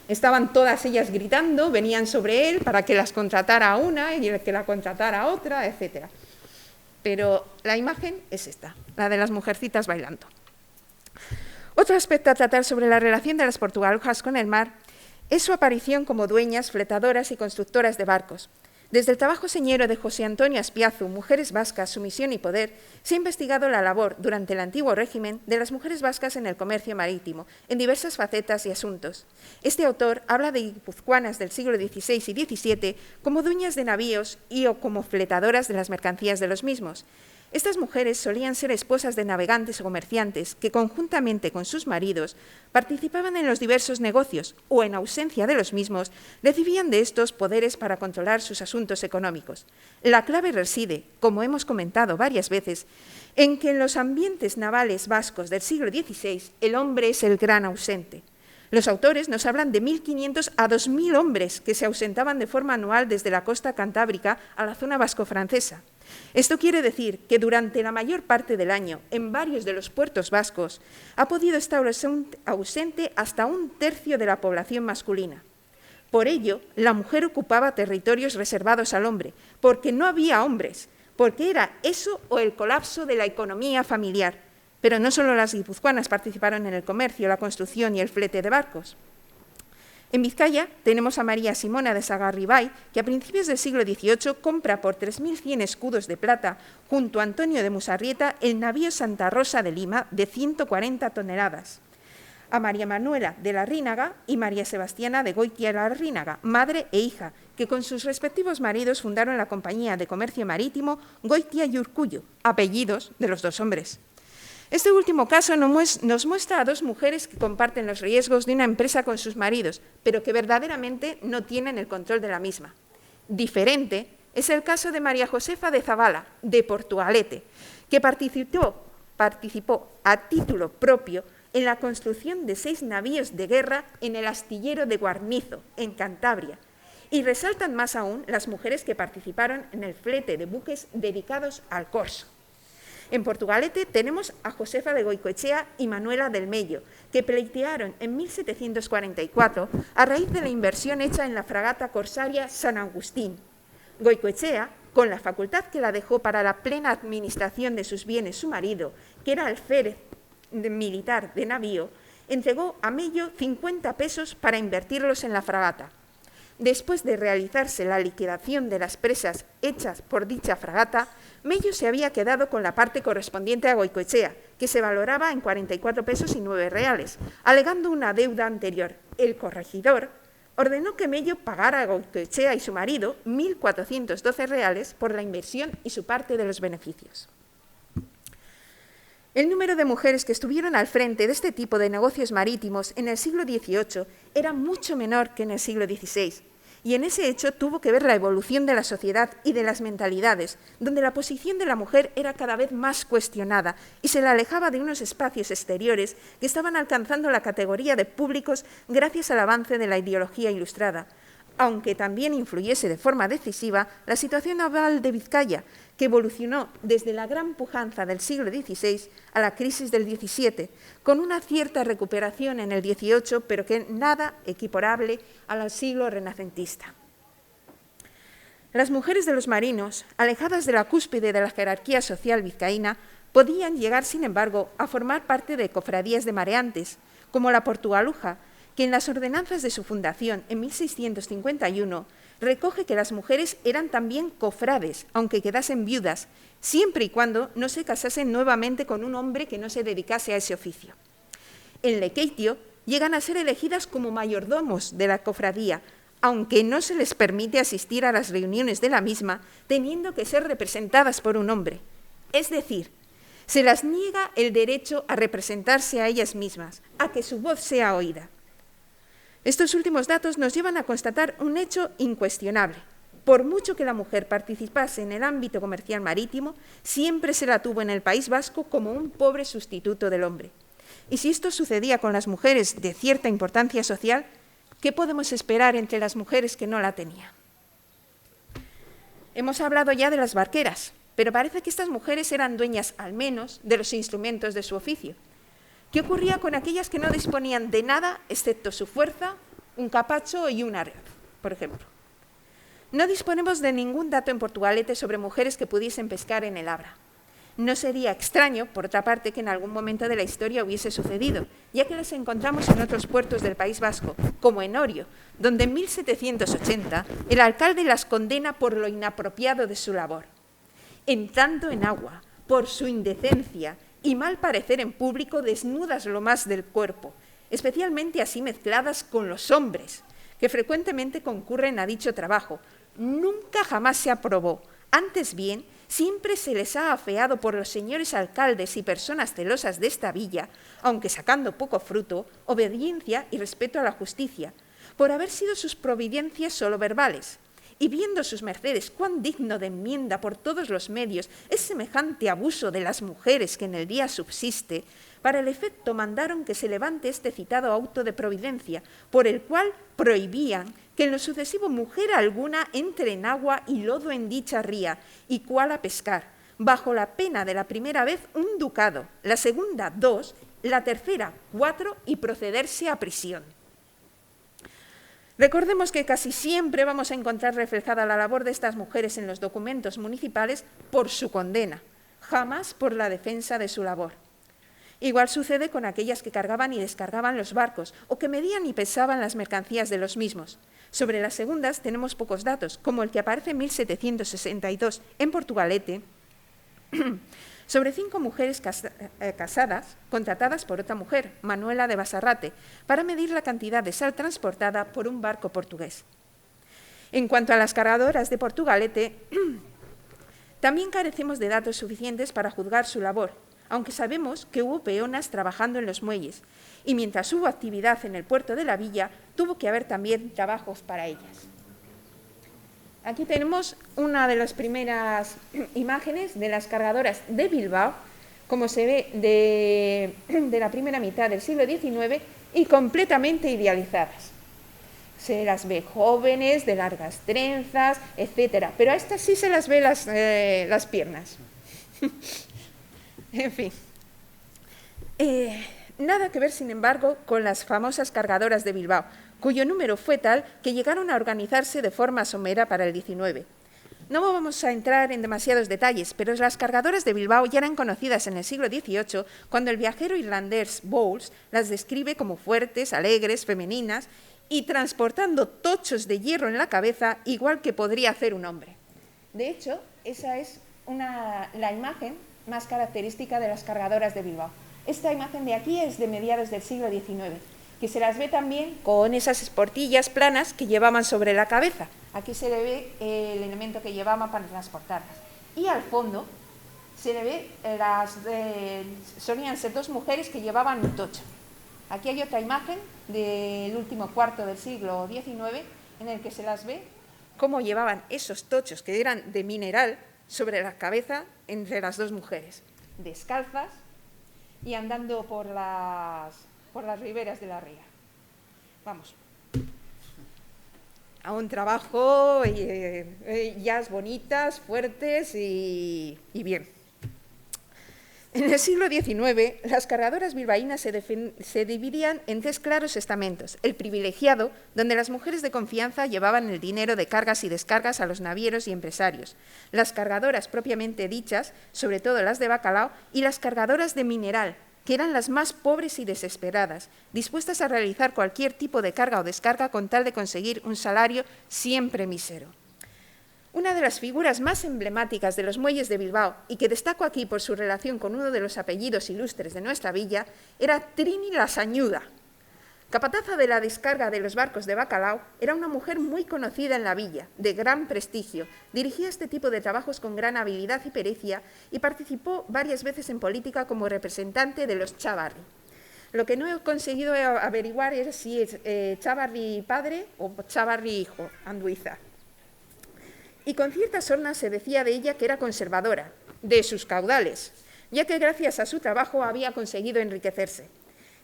S2: estaban todas ellas gritando, venían sobre él para que las contratara a una y que la contratara a otra, etc. Pero la imagen es esta, la de las mujercitas bailando. Otro aspecto a tratar sobre la relación de las portugaljas con el mar es su aparición como dueñas, fletadoras y constructoras de barcos. Desde el trabajo señero de José Antonio Aspiazu, Mujeres Vascas, Sumisión y Poder, se ha investigado la labor, durante el antiguo régimen, de las mujeres vascas en el comercio marítimo, en diversas facetas y asuntos. Este autor habla de guipuzcoanas del siglo XVI y XVII como dueñas de navíos y o como fletadoras de las mercancías de los mismos. Estas mujeres solían ser esposas de navegantes o comerciantes que, conjuntamente con sus maridos, participaban en los diversos negocios o, en ausencia de los mismos, recibían de estos poderes para controlar sus asuntos económicos. La clave reside, como hemos comentado varias veces, en que en los ambientes navales vascos del siglo XVI el hombre es el gran ausente. Los autores nos hablan de 1.500 a 2.000 hombres que se ausentaban de forma anual desde la costa cantábrica a la zona vasco-francesa. Esto quiere decir que durante la mayor parte del año, en varios de los puertos vascos, ha podido estar ausente hasta un tercio de la población masculina. Por ello, la mujer ocupaba territorios reservados al hombre, porque no había hombres, porque era eso o el colapso de la economía familiar. Pero no solo las guipuzcoanas participaron en el comercio, la construcción y el flete de barcos. En Vizcaya tenemos a María Simona de Sagarribay, que a principios del siglo XVIII compra por 3.100 escudos de plata, junto a Antonio de Musarrieta, el navío Santa Rosa de Lima, de 140 toneladas. A María Manuela de Larrínaga y María Sebastiana de Goitia Larrínaga, madre e hija, que con sus respectivos maridos fundaron la Compañía de Comercio Marítimo Goitia y Urcullo, apellidos de los dos hombres. Este último caso nos muestra a dos mujeres que comparten los riesgos de una empresa con sus maridos, pero que verdaderamente no tienen el control de la misma. Diferente es el caso de María Josefa de Zabala, de Portugalete, que participó a título propio en la construcción de 6 navíos de guerra en el astillero de Guarnizo, en Cantabria, y resaltan más aún las mujeres que participaron en el flete de buques dedicados al corso. En Portugalete tenemos a Josefa de Goicoechea y Manuela del Mello, que pleitearon en 1744 a raíz de la inversión hecha en la fragata corsaria San Agustín. Goicoechea, con la facultad que la dejó para la plena administración de sus bienes su marido, que era alférez militar de navío, entregó a Mello 50 pesos para invertirlos en la fragata. Después de realizarse la liquidación de las presas hechas por dicha fragata, Mello se había quedado con la parte correspondiente a Goicoechea, que se valoraba en 44 pesos y 9 reales, alegando una deuda anterior. El corregidor ordenó que Mello pagara a Goicoechea y su marido 1.412 reales por la inversión y su parte de los beneficios. El número de mujeres que estuvieron al frente de este tipo de negocios marítimos en el siglo XVIII era mucho menor que en el siglo XVI, y en ese hecho tuvo que ver la evolución de la sociedad y de las mentalidades, donde la posición de la mujer era cada vez más cuestionada y se la alejaba de unos espacios exteriores que estaban alcanzando la categoría de públicos gracias al avance de la ideología ilustrada, aunque también influyese de forma decisiva la situación naval de Vizcaya, que evolucionó desde la gran pujanza del siglo XVI a la crisis del XVII, con una cierta recuperación en el XVIII, pero que nada equiparable al siglo renacentista. Las mujeres de los marinos, alejadas de la cúspide de la jerarquía social vizcaína, podían llegar, sin embargo, a formar parte de cofradías de mareantes, como la Portugaluja, que en las ordenanzas de su fundación, en 1651, recoge que las mujeres eran también cofrades, aunque quedasen viudas, siempre y cuando no se casasen nuevamente con un hombre que no se dedicase a ese oficio. En Lekeitio llegan a ser elegidas como mayordomos de la cofradía, aunque no se les permite asistir a las reuniones de la misma, teniendo que ser representadas por un hombre. Es decir, se las niega el derecho a representarse a ellas mismas, a que su voz sea oída. Estos últimos datos nos llevan a constatar un hecho incuestionable. Por mucho que la mujer participase en el ámbito comercial marítimo, siempre se la tuvo en el País Vasco como un pobre sustituto del hombre. Y si esto sucedía con las mujeres de cierta importancia social, ¿qué podemos esperar entre las mujeres que no la tenían? Hemos hablado ya de las barqueras, pero parece que estas mujeres eran dueñas, al menos, de los instrumentos de su oficio. ¿Qué ocurría con aquellas que no disponían de nada excepto su fuerza, un capacho y una red, por ejemplo? No disponemos de ningún dato en Portugalete sobre mujeres que pudiesen pescar en el Abra. No sería extraño, por otra parte, que en algún momento de la historia hubiese sucedido, ya que las encontramos en otros puertos del País Vasco, como en Orio, donde en 1780 el alcalde las condena por lo inapropiado de su labor. Entrando en agua, por su indecencia y mal parecer en público, desnudas lo más del cuerpo, especialmente así mezcladas con los hombres, que frecuentemente concurren a dicho trabajo. Nunca jamás se aprobó, antes bien, siempre se les ha afeado por los señores alcaldes y personas celosas de esta villa, aunque sacando poco fruto, obediencia y respeto a la justicia, por haber sido sus providencias solo verbales. y viendo sus mercedes cuán digno de enmienda por todos los medios es semejante abuso de las mujeres que en el día subsiste, para el efecto mandaron que se levante este citado auto de providencia, por el cual prohibían que en lo sucesivo mujer alguna entre en agua y lodo en dicha ría, y cual a pescar, bajo la pena de la primera vez 1 ducado, la segunda 2, la tercera 4 y procederse a prisión. Recordemos que casi siempre vamos a encontrar reflejada la labor de estas mujeres en los documentos municipales por su condena, jamás por la defensa de su labor. Igual sucede con aquellas que cargaban y descargaban los barcos o que medían y pesaban las mercancías de los mismos. Sobre las segundas tenemos pocos datos, como el que aparece en 1762 en Portugalete, sobre 5 mujeres casadas contratadas por otra mujer, Manuela de Basarrate, para medir la cantidad de sal transportada por un barco portugués. En cuanto a las cargadoras de Portugalete, también carecemos de datos suficientes para juzgar su labor, aunque sabemos que hubo peonas trabajando en los muelles, y mientras hubo actividad en el puerto de la villa, tuvo que haber también trabajos para ellas. Aquí tenemos una de las primeras imágenes de las cargadoras de Bilbao, como se ve de la primera mitad del siglo XIX, y completamente idealizadas. Se las ve jóvenes, de largas trenzas, etcétera, pero a estas sí se las ve las piernas. En fin. Nada que ver, sin embargo, con las famosas cargadoras de Bilbao, cuyo número fue tal que llegaron a organizarse de forma somera para el XIX. No vamos a entrar en demasiados detalles, pero las cargadoras de Bilbao ya eran conocidas en el siglo XVIII, cuando el viajero irlandés Bowles las describe como fuertes, alegres, femeninas y transportando tochos de hierro en la cabeza, igual que podría hacer un hombre. De hecho, esa es la imagen más característica de las cargadoras de Bilbao. Esta imagen de aquí es de mediados del siglo XIX, que se las ve también con esas esportillas planas que llevaban sobre la cabeza. Aquí se le ve el elemento que llevaban para transportarlas. Y al fondo se le ve, solían ser 2 mujeres que llevaban un tocho. Aquí hay otra imagen del último cuarto del siglo XIX en el que se las ve cómo llevaban esos tochos que eran de mineral sobre la cabeza entre las 2 mujeres, descalzas y andando por las riberas de la ría. Vamos, a un trabajo, ellas bonitas, fuertes y bien. En el siglo XIX, las cargadoras bilbaínas se dividían en 3 claros estamentos. El privilegiado, donde las mujeres de confianza llevaban el dinero de cargas y descargas a los navieros y empresarios. Las cargadoras propiamente dichas, sobre todo las de bacalao, y las cargadoras de mineral, que eran las más pobres y desesperadas, dispuestas a realizar cualquier tipo de carga o descarga con tal de conseguir un salario siempre mísero. Una de las figuras más emblemáticas de los muelles de Bilbao, y que destaco aquí por su relación con uno de los apellidos ilustres de nuestra villa, era Trini la Sañuda. Capataza de la descarga de los barcos de bacalao, era una mujer muy conocida en la villa, de gran prestigio, dirigía este tipo de trabajos con gran habilidad y pericia y participó varias veces en política como representante de los Chavarri. Lo que no he conseguido averiguar es si es Chavarri padre o Chavarri hijo, Anduiza. Y con cierta sorna se decía de ella que era conservadora, de sus caudales, ya que gracias a su trabajo había conseguido enriquecerse.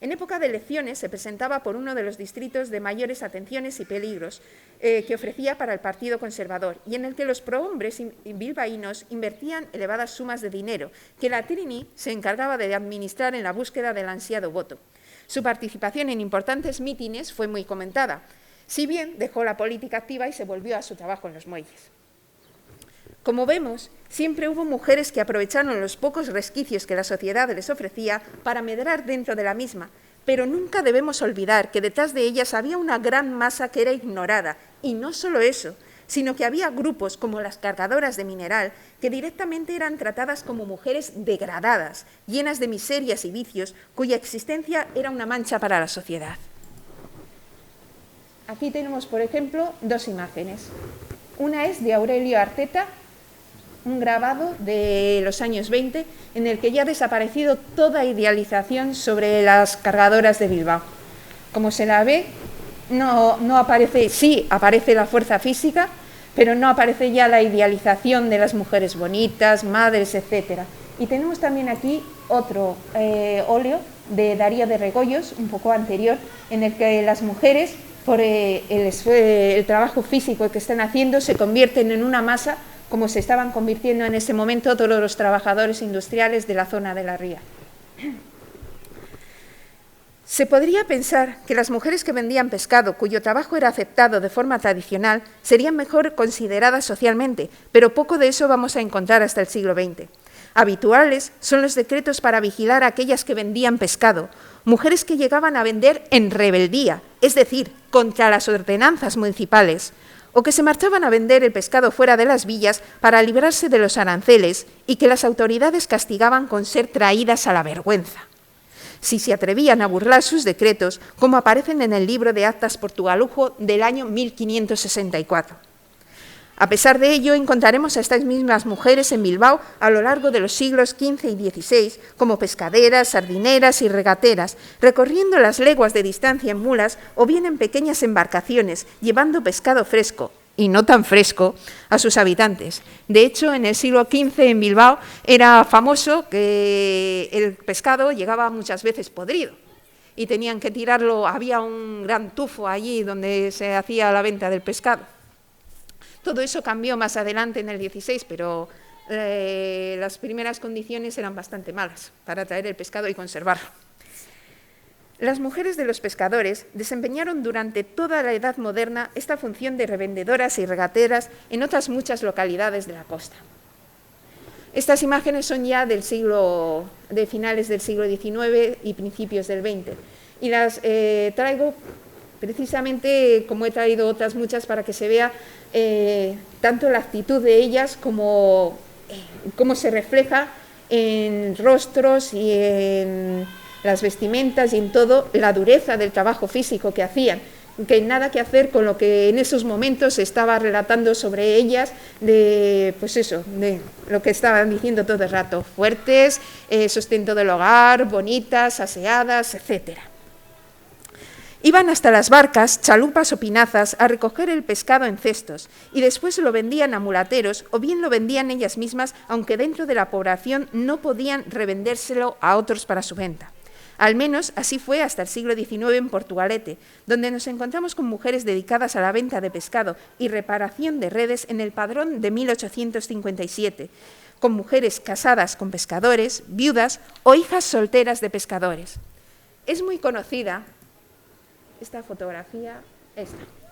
S2: En época de elecciones se presentaba por uno de los distritos de mayores atenciones y peligros que ofrecía para el Partido Conservador y en el que los prohombres bilbaínos invertían elevadas sumas de dinero que la Trini se encargaba de administrar en la búsqueda del ansiado voto. Su participación en importantes mítines fue muy comentada, si bien dejó la política activa y se volvió a su trabajo en los muelles. Como vemos, siempre hubo mujeres que aprovecharon los pocos resquicios que la sociedad les ofrecía para medrar dentro de la misma, pero nunca debemos olvidar que detrás de ellas había una gran masa que era ignorada, y no solo eso, sino que había grupos como las cargadoras de mineral que directamente eran tratadas como mujeres degradadas, llenas de miserias y vicios, cuya existencia era una mancha para la sociedad. Aquí tenemos, por ejemplo, 2 imágenes. Una es de Aurelio Arteta, un grabado de los años 20, en el que ya ha desaparecido toda idealización sobre las cargadoras de Bilbao. Como se la ve, no aparece, sí aparece la fuerza física, pero no aparece ya la idealización de las mujeres bonitas, madres, etc. Y tenemos también aquí otro óleo de Darío de Regoyos, un poco anterior, en el que las mujeres, por el trabajo físico que están haciendo, se convierten en una masa, como se estaban convirtiendo en ese momento todos los trabajadores industriales de la zona de la ría. Se podría pensar que las mujeres que vendían pescado, cuyo trabajo era aceptado de forma tradicional, serían mejor consideradas socialmente, pero poco de eso vamos a encontrar hasta el siglo XX. Habituales son los decretos para vigilar a aquellas que vendían pescado, mujeres que llegaban a vender en rebeldía, es decir, contra las ordenanzas municipales, o que se marchaban a vender el pescado fuera de las villas para librarse de los aranceles y que las autoridades castigaban con ser traídas a la vergüenza, si se atrevían a burlar sus decretos, como aparecen en el libro de Actas Portugalujo del año 1564. A pesar de ello, encontraremos a estas mismas mujeres en Bilbao a lo largo de los siglos XV y XVI, como pescaderas, sardineras y regateras, recorriendo las leguas de distancia en mulas o bien en pequeñas embarcaciones, llevando pescado fresco, y no tan fresco, a sus habitantes. De hecho, en el siglo XV en Bilbao era famoso que el pescado llegaba muchas veces podrido y tenían que tirarlo, había un gran tufo allí donde se hacía la venta del pescado. Todo eso cambió más adelante en el XVI, pero las primeras condiciones eran bastante malas para traer el pescado y conservarlo. Las mujeres de los pescadores desempeñaron durante toda la Edad Moderna esta función de revendedoras y regateras en otras muchas localidades de la costa. Estas imágenes son ya de finales del siglo XIX y principios del XX, y las traigo precisamente, como he traído otras muchas, para que se vea tanto la actitud de ellas como cómo se refleja en rostros y en las vestimentas y en todo, la dureza del trabajo físico que hacían, que nada que hacer con lo que en esos momentos se estaba relatando sobre ellas, de lo que estaban diciendo todo el rato: fuertes, sustento del hogar, bonitas, aseadas, etc. Iban hasta las barcas, chalupas o pinazas a recoger el pescado en cestos y después lo vendían a mulateros o bien lo vendían ellas mismas, aunque dentro de la población no podían revendérselo a otros para su venta. Al menos así fue hasta el siglo XIX en Portugalete, donde nos encontramos con mujeres dedicadas a la venta de pescado y reparación de redes en el Padrón de 1857, con mujeres casadas con pescadores, viudas o hijas solteras de pescadores. Es muy conocida esta fotografía,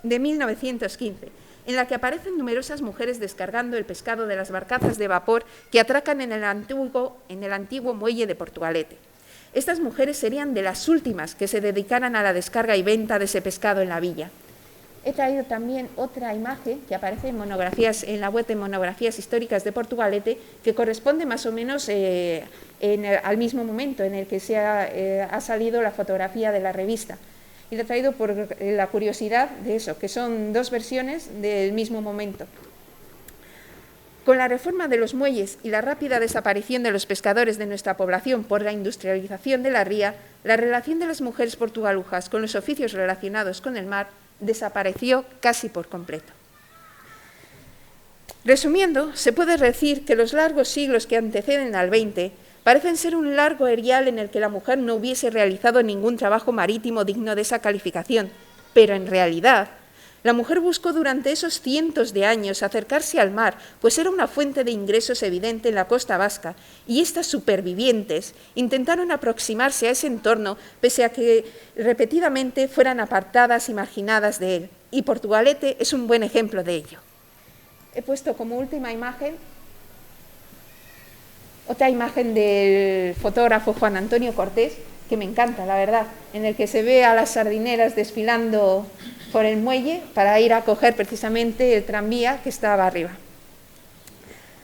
S2: de 1915, en la que aparecen numerosas mujeres descargando el pescado de las barcazas de vapor que atracan en el antiguo muelle de Portugalete. Estas mujeres serían de las últimas que se dedicaran a la descarga y venta de ese pescado en la villa. He traído también otra imagen que aparece en la web de Monografías Históricas de Portugalete, que corresponde más o menos al mismo momento en el que ha salido la fotografía de la revista. Y lo he traído por la curiosidad de eso, que son dos versiones del mismo momento. Con la reforma de los muelles y la rápida desaparición de los pescadores de nuestra población por la industrialización de la ría, la relación de las mujeres portugalujas con los oficios relacionados con el mar desapareció casi por completo. Resumiendo, se puede decir que los largos siglos que anteceden al XX parecen ser un largo erial en el que la mujer no hubiese realizado ningún trabajo marítimo digno de esa calificación, pero en realidad la mujer buscó durante esos cientos de años acercarse al mar, pues era una fuente de ingresos evidente en la costa vasca, y estas supervivientes intentaron aproximarse a ese entorno pese a que repetidamente fueran apartadas y marginadas de él, y Portugalete es un buen ejemplo de ello. He puesto como última imagen otra imagen del fotógrafo Juan Antonio Cortés, que me encanta, la verdad, en el que se ve a las sardineras desfilando por el muelle para ir a coger precisamente el tranvía que estaba arriba.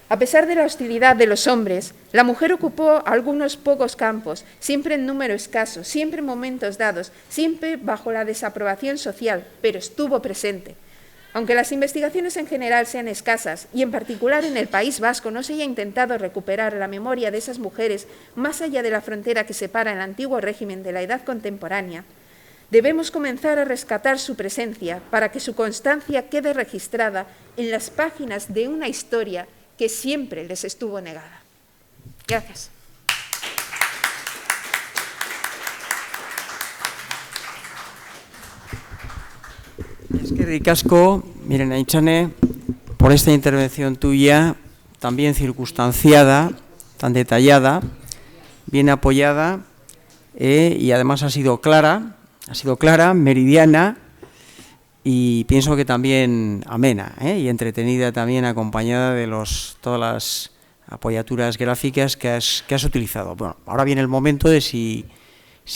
S2: A pesar de la hostilidad de los hombres, la mujer ocupó algunos pocos campos, siempre en número escaso, siempre en momentos dados, siempre bajo la desaprobación social, pero estuvo presente. Aunque las investigaciones en general sean escasas y en particular en el País Vasco no se haya intentado recuperar la memoria de esas mujeres más allá de la frontera que separa el antiguo régimen de la edad contemporánea, Debemos comenzar a rescatar su presencia para que su constancia quede registrada en las páginas de una historia que siempre les estuvo negada. Gracias.
S1: Eskerrik asko, Miren Aintzane, por esta intervención tuya, también circunstanciada, tan detallada, bien apoyada y además ha sido clara, meridiana y pienso que también amena y entretenida, también acompañada de todas las apoyaturas gráficas que has utilizado. Bueno, ahora viene el momento de si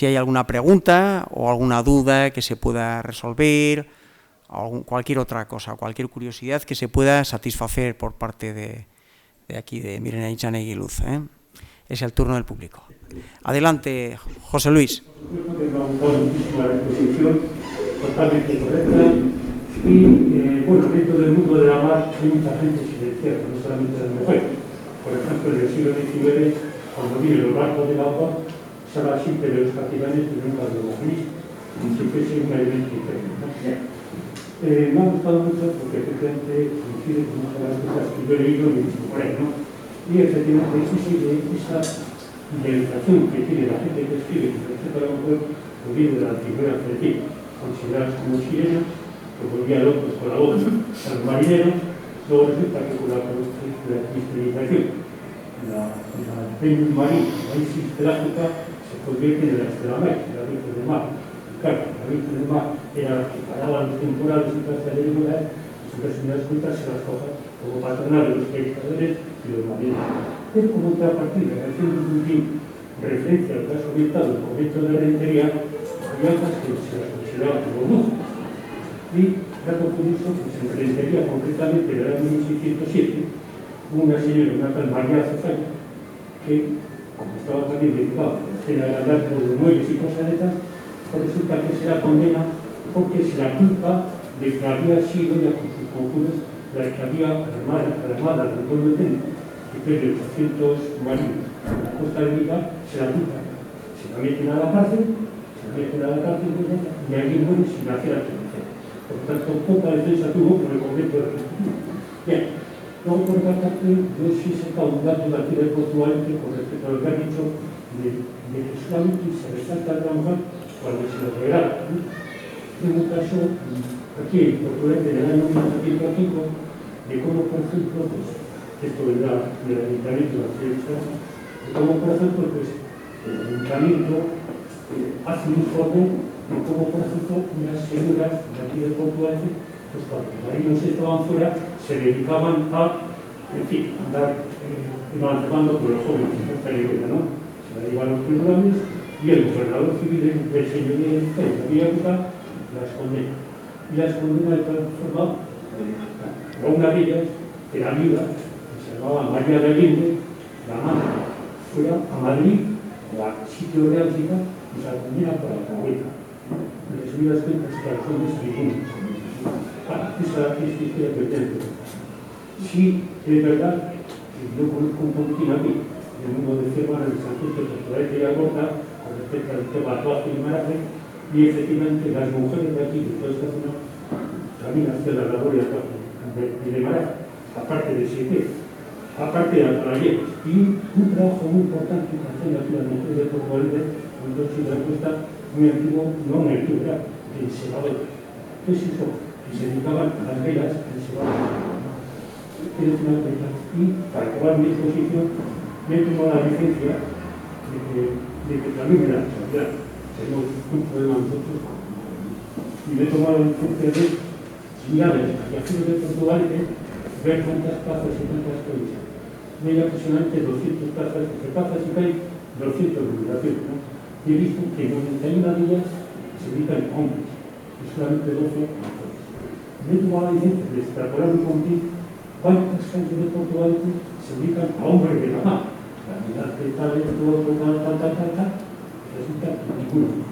S1: hay alguna pregunta o alguna duda que se pueda resolver, o cualquier otra cosa, cualquier curiosidad que se pueda satisfacer por parte de aquí, de Miren Aintzane Luz. Es el turno del público. Adelante, José Luis.
S3: Muchísima exposición, totalmente correcta. Y, bueno, dentro del mundo de la mar hay mucha gente silenciada, no solamente las mujeres. Por ejemplo, en el siglo XIX, cuando vienen los barcos del agua, se habla siempre de los capitanes y nunca de los maristas, como si fuese un elemento interno. Me ha gustado mucho porque efectivamente coincide con muchas de las cosas que yo he leído y he visto por ahí, ¿no? Y efectivamente esa idealización que tiene la gente que escribe con respecto a la mujer proviene de la antigüedad celtíbera, consideradas como sirenas, que volvían locos con la voz a los marineros. Luego resulta que con la cristianización, la Venus Marín, la Isis pelágica, se convierte en la Estela Maris, la Virgen del Mar. Claro, la Virgen del Mar era la que paraba los temporales y las agrícolas, y sus personas cuentas se las cojan como patronal de los pescadores y los marineros. Pero como contrapartida, haciendo un referencia al caso orientado del convento de Rentería, había altas que se las consideraban como brujas. Y, dato curioso, pues en Rentería, concretamente en el año 1607, hubo una señora, una tal María Cefaña, que, como estaba también dedicada a la escena de andar por los muelles y cosas de estas, resulta que se la condena porque se la culpa de que había sido ya con sus conjuros la que había armada del pueblo de que pierde 800 marinos en la costa de Viga, se la culpa. Se la meten a la cárcel, y alguien muere sin hacer absolución. Por lo tanto, poca defensa tuvo por el convento de Rentería. Bien, luego por otra parte, yo sí he sacado un dato de aquí de Portugal con respecto a lo que ha dicho de que solamente se resalta a la mujer cuando se lo regala. En un caso, aquí en Portugal, en el año 1905, de cómo, por ejemplo, pues, esto del ayuntamiento de la ciudad, de cómo, por ejemplo, pues, el ayuntamiento hace un informe de cómo, por ejemplo, unas señoras de aquí de Portugal, pues cuando los marinos estaban fuera, se dedicaban a, en fin, andar emancipando por los jóvenes, esta idea, ¿no? Se la llevan los tribunales y el gobernador civil del señorío de aquella época las condena. Y las condena de tal forma, a una de ellas, que era viuda, que se llamaba María de Allende, la manda fuera a Madrid, al sitio de Bélgica, y se la condena para la cabeza. En resumidas cuentas, para son de Salinas. Esa es la historia que tengo. Sí, es verdad que yo conozco un poquitín aquí, el mundo de Cervana, el Sanjurjo, de la Gorda, con respecto al tema Atuaje y Maraje, y efectivamente las mujeres de aquí, de toda esta zona, también hacían la labor de Maraje, aparte de Siete, aparte de Atalleres. Y un trabajo muy importante que hacen aquí las mujeres de Portugal, cuando se da cuenta, muy antiguo, no muy antiguo, era el Sebador. ¿Qué es eso? Que se dedicaban a las velas del Sebador. Y para acabar mi exposición, me he tomado la licencia de que también me da responsabilidad. Tenemos un problema nosotros. Y me he tomado la licencia de mirar a los viajeros de Portugal y ver cuántas plazas y cuántas provincias. No hay aproximadamente 200 plazas, porque plazas y que hay 200 jubilaciones, ¿no? Y he visto que 91 de ellas se dedican a hombres, y solamente 12 a mujeres. Me he tomado la licencia de extrapolar un poquito cuántas gentes de Portugal se dedican a hombres de la mar. La mitad de tal, resulta que ninguno.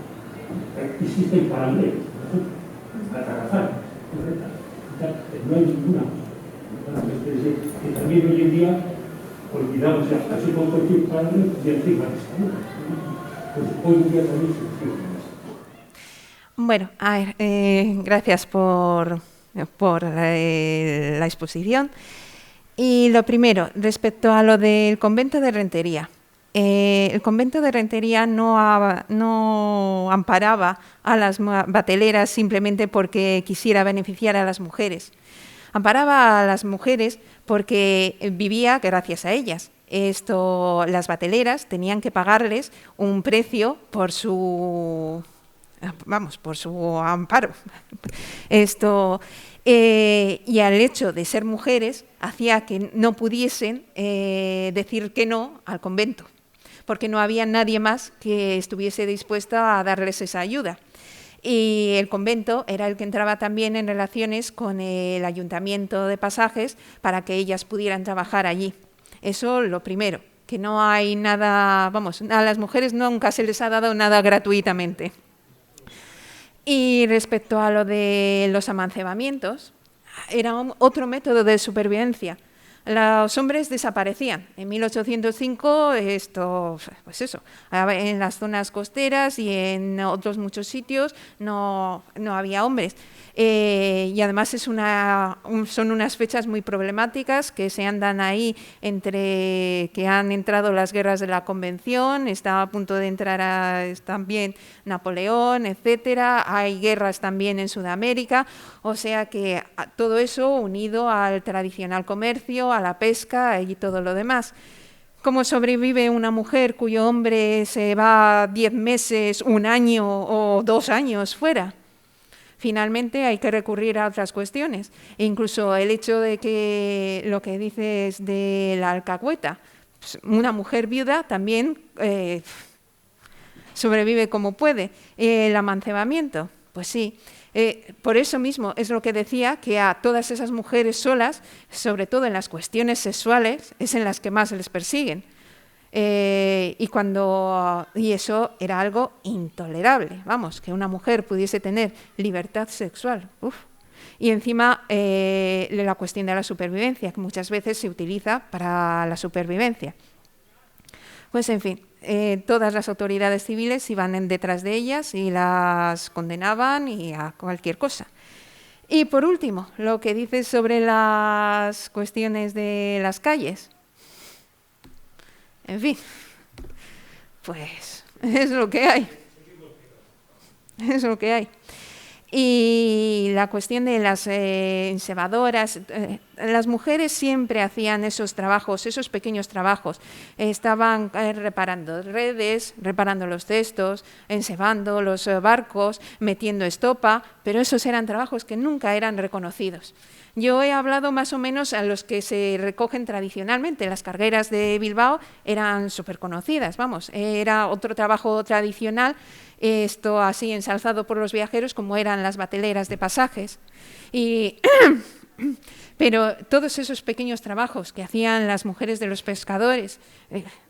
S3: Existen paralelos, por ejemplo, Catarrazal, no hay ninguna. Que también hoy en día olvidamos hasta ese concepto paralelo y encima de esta. Pues hoy en día también se existe.
S2: Bueno, a ver, gracias por la exposición. Y lo primero, respecto a lo del convento de Rentería. El convento de Rentería no amparaba a las bateleras simplemente porque quisiera beneficiar a las mujeres. Amparaba a las mujeres porque vivía gracias a ellas. Las bateleras tenían que pagarles un precio por su amparo. Y al hecho de ser mujeres hacía que no pudiesen decir que no al convento, porque no había nadie más que estuviese dispuesto a darles esa ayuda. Y el convento era el que entraba también en relaciones con el ayuntamiento de Pasajes para que ellas pudieran trabajar allí. Eso lo primero, que no hay nada, a las mujeres nunca se les ha dado nada gratuitamente. Y respecto a lo de los amancebamientos, era otro método de supervivencia. Los hombres desaparecían. En 1805, en las zonas costeras y en otros muchos sitios no había hombres. Y además son unas fechas muy problemáticas que se andan ahí entre que han entrado las guerras de la Convención, está a punto de entrar también Napoleón, etcétera. Hay guerras también en Sudamérica, o sea que todo eso unido al tradicional comercio, a la pesca y todo lo demás. ¿Cómo sobrevive una mujer cuyo hombre se va 10 meses, 1 año o 2 años fuera? Finalmente hay que recurrir a otras cuestiones. E incluso el hecho de que lo que dices de la alcahueta, pues una mujer viuda también sobrevive como puede. El amancebamiento, pues sí. Por eso mismo es lo que decía, que a todas esas mujeres solas, sobre todo en las cuestiones sexuales, es en las que más les persiguen. Y eso era algo intolerable, que una mujer pudiese tener libertad sexual. Y encima la cuestión de la supervivencia, que muchas veces se utiliza para la supervivencia. Pues en fin, todas las autoridades civiles iban detrás de ellas y las condenaban y a cualquier cosa. Y por último, lo que dices sobre las cuestiones de las calles. En fin, pues es lo que hay. Es lo que hay. Y la cuestión de las ensebadoras, las mujeres siempre hacían esos trabajos, esos pequeños trabajos. Estaban reparando redes, reparando los cestos, ensebando los barcos, metiendo estopa, pero esos eran trabajos que nunca eran reconocidos. Yo he hablado más o menos a los que se recogen tradicionalmente. Las cargueras de Bilbao eran súper conocidas, era otro trabajo tradicional, esto así ensalzado por los viajeros, como eran las bateleras de Pasajes. Pero todos esos pequeños trabajos que hacían las mujeres de los pescadores,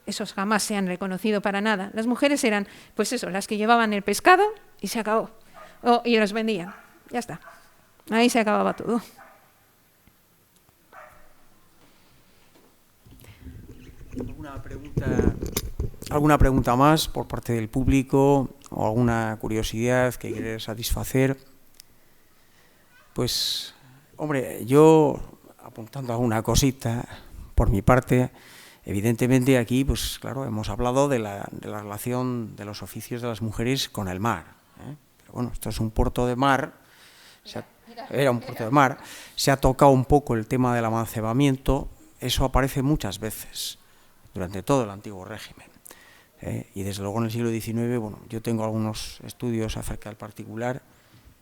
S2: esos jamás se han reconocido para nada. Las mujeres eran, las que llevaban el pescado y se acabó. Y los vendían, ya está. Ahí se acababa todo.
S1: ¿Alguna pregunta más por parte del público o alguna curiosidad que quieres satisfacer? Pues, hombre, yo apuntando alguna cosita por mi parte, evidentemente aquí, pues claro, hemos hablado de la relación de los oficios de las mujeres con el mar. Pero bueno, esto es un puerto de mar, era un puerto de mar, se ha tocado un poco el tema del amancebamiento, eso aparece muchas veces durante todo el antiguo régimen. Y desde luego en el siglo XIX, yo tengo algunos estudios acerca del particular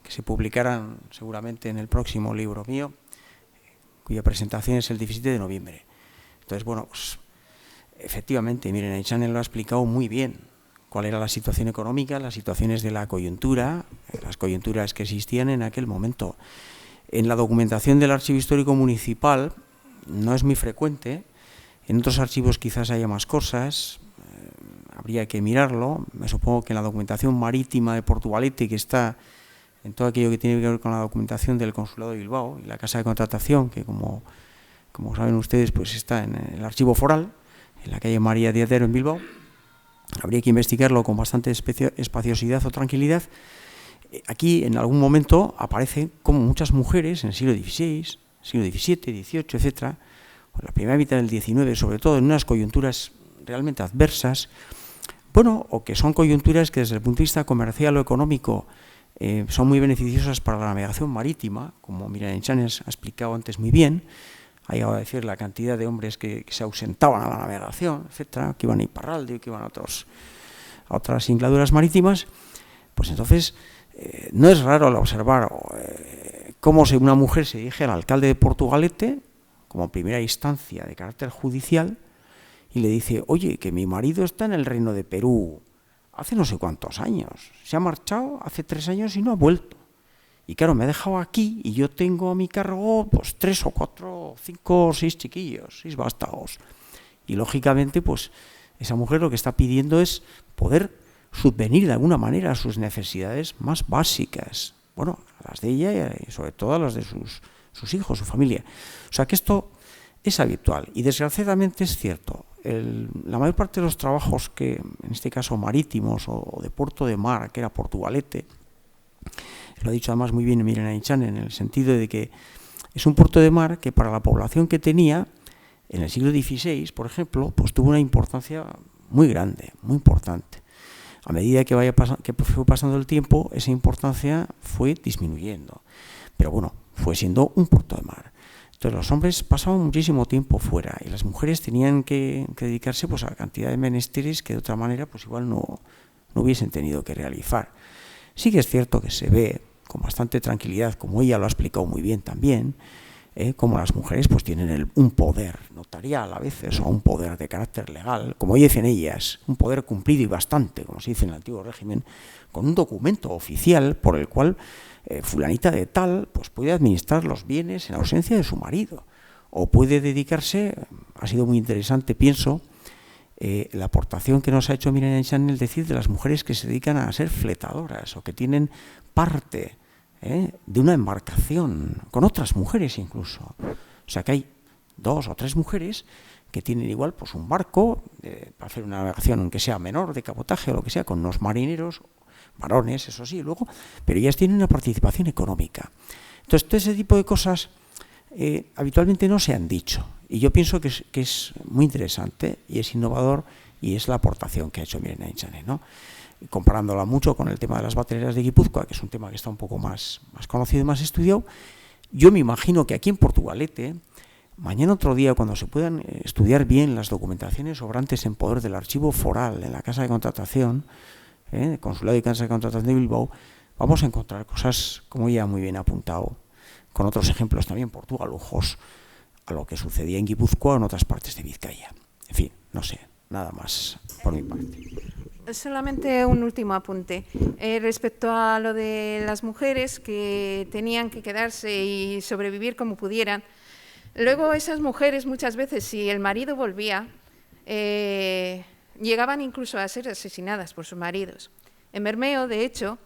S1: que se publicarán seguramente en el próximo libro mío, cuya presentación es el 17 de noviembre. Entonces, pues efectivamente, miren, Aychane lo ha explicado muy bien, cuál era la situación económica, las situaciones de la coyuntura, las coyunturas que existían en aquel momento. En la documentación del Archivo Histórico Municipal no es muy frecuente. En otros archivos quizás haya más cosas, habría que mirarlo. Me supongo que en la documentación marítima de Portugalete, que está en todo aquello que tiene que ver con la documentación del Consulado de Bilbao y la Casa de Contratación, que como saben ustedes, pues está en el Archivo Foral, en la calle María de Adero en Bilbao. Habría que investigarlo con bastante espaciosidad o tranquilidad. Aquí en algún momento aparece como muchas mujeres en el siglo XVI, siglo XVII, XVIII, etcétera, en la primera mitad del XIX, sobre todo en unas coyunturas realmente adversas, bueno, o que son coyunturas que desde el punto de vista comercial o económico son muy beneficiosas para la navegación marítima, como Miriam Echanes ha explicado antes muy bien. Ha llegado a decir la cantidad de hombres que se ausentaban a la navegación, etcétera, que iban a Iparralde, que iban a otras singladuras marítimas. Pues entonces no es raro al observar cómo una mujer se dirige al alcalde de Portugalete como primera instancia de carácter judicial y le dice: oye, que mi marido está en el Reino de Perú hace no sé cuántos años, se ha marchado hace 3 años y no ha vuelto. Y claro, me ha dejado aquí y yo tengo a mi cargo pues 3 o 4, 5 o 6 chiquillos, 6 vástagos. Y lógicamente, pues esa mujer lo que está pidiendo es poder subvenir de alguna manera a sus necesidades más básicas. Bueno, a las de ella y sobre todo a las de sus hijos, su familia. O sea que esto es habitual y desgraciadamente es cierto. La mayor parte de los trabajos que, en este caso marítimos o de puerto de mar, que era Portugalete, lo ha dicho además muy bien Miriam Echanes, en el sentido de que es un puerto de mar que para la población que tenía en el siglo XVI, por ejemplo, pues tuvo una importancia muy grande, muy importante. A medida que fue pasando el tiempo, esa importancia fue disminuyendo. Pero bueno, fue siendo un puerto de mar. Entonces los hombres pasaban muchísimo tiempo fuera y las mujeres tenían que dedicarse pues a la cantidad de menesteres que de otra manera pues igual no hubiesen tenido que realizar. Sí que es cierto que se ve con bastante tranquilidad, como ella lo ha explicado muy bien también, como las mujeres pues tienen un poder notarial a veces, o un poder de carácter legal, como dicen ellas, un poder cumplido y bastante, como se dice en el antiguo régimen, con un documento oficial por el cual fulanita de tal pues puede administrar los bienes en ausencia de su marido, o puede dedicarse, ha sido muy interesante, pienso, la aportación que nos ha hecho Miriam Echanes, decir de las mujeres que se dedican a ser fletadoras o que tienen parte de una embarcación con otras mujeres incluso. O sea que hay 2 o 3 mujeres que tienen igual pues un barco para hacer una navegación, aunque sea menor, de cabotaje o lo que sea, con unos marineros, varones, eso sí, luego, pero ellas tienen una participación económica. Entonces, todo ese tipo de cosas habitualmente no se han dicho. Y yo pienso que es muy interesante y es innovador y es la aportación que ha hecho Miriam Echanes, ¿no? Comparándola mucho con el tema de las baterías de Guipúzcoa, que es un tema que está un poco más conocido y más estudiado. Yo me imagino que aquí en Portugalete, mañana otro día, cuando se puedan estudiar bien las documentaciones sobrantes en poder del archivo foral en la Casa de Contratación, Consulado y Casa de Contratación de Bilbao, vamos a encontrar cosas, como ya muy bien apuntado, con otros ejemplos también portugalujos, a lo que sucedía en Guipúzcoa o en otras partes de Vizcaya. En fin, no sé, nada más por mi parte.
S2: Solamente un último apunte. Respecto a lo de las mujeres que tenían que quedarse y sobrevivir como pudieran, luego esas mujeres muchas veces, si el marido volvía, llegaban incluso a ser asesinadas por sus maridos. En Bermeo, de hecho,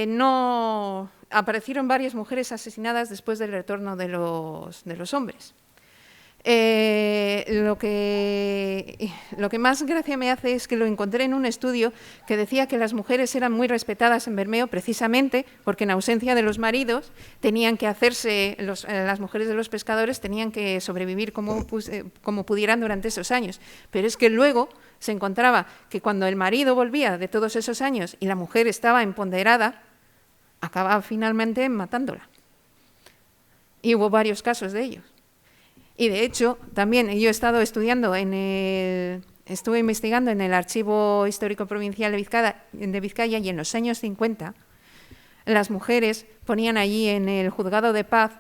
S2: no aparecieron varias mujeres asesinadas después del retorno de los hombres. Lo que más gracia me hace es que lo encontré en un estudio que decía que las mujeres eran muy respetadas en Bermeo precisamente porque en ausencia de los maridos tenían que hacerse, las mujeres de los pescadores tenían que sobrevivir como pudieran durante esos años. Pero es que luego se encontraba que cuando el marido volvía de todos esos años y la mujer estaba empoderada, acababa finalmente matándola. Y hubo varios casos de ellos. Y de hecho, también yo he estado estudiando estuve investigando en el Archivo Histórico Provincial de Vizcaya y en los años 50 las mujeres ponían allí en el juzgado de paz,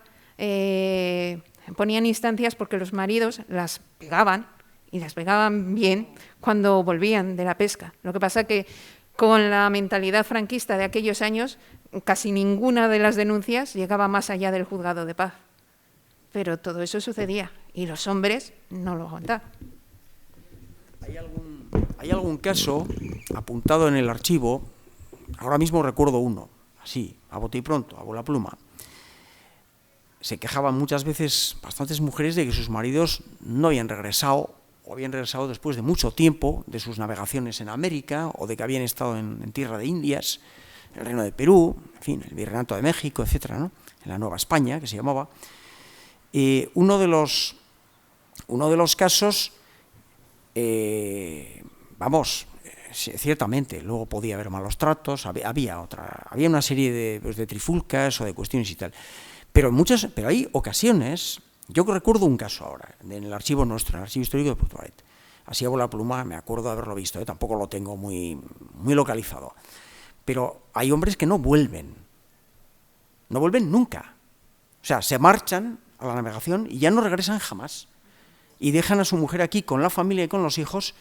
S2: ponían instancias porque los maridos las pegaban y las pegaban bien cuando volvían de la pesca. Lo que pasa que con la mentalidad franquista de aquellos años casi ninguna de las denuncias llegaba más allá del juzgado de paz. Pero todo eso sucedía y los hombres no lo aguantaban.
S1: ¿Hay algún caso apuntado en el archivo? Ahora mismo recuerdo uno, así, a bote y pronto, a bola pluma. Se quejaban muchas veces bastantes mujeres de que sus maridos no habían regresado o habían regresado después de mucho tiempo de sus navegaciones en América o de que habían estado en tierra de Indias, el Reino de Perú, en fin, el Virreinato de México, etcétera, ¿no? En la Nueva España, que se llamaba. Uno de los casos, ciertamente, luego podía haber malos tratos, había una serie de trifulcas o de cuestiones y tal, pero hay ocasiones. Yo recuerdo un caso ahora, en el archivo nuestro, en el archivo histórico de Portugalete, así a bola pluma, me acuerdo de haberlo visto, tampoco lo tengo muy localizado, pero hay hombres que no vuelven nunca, o sea, se marchan a la navegación y ya no regresan jamás, y dejan a su mujer aquí con la familia y con los hijos,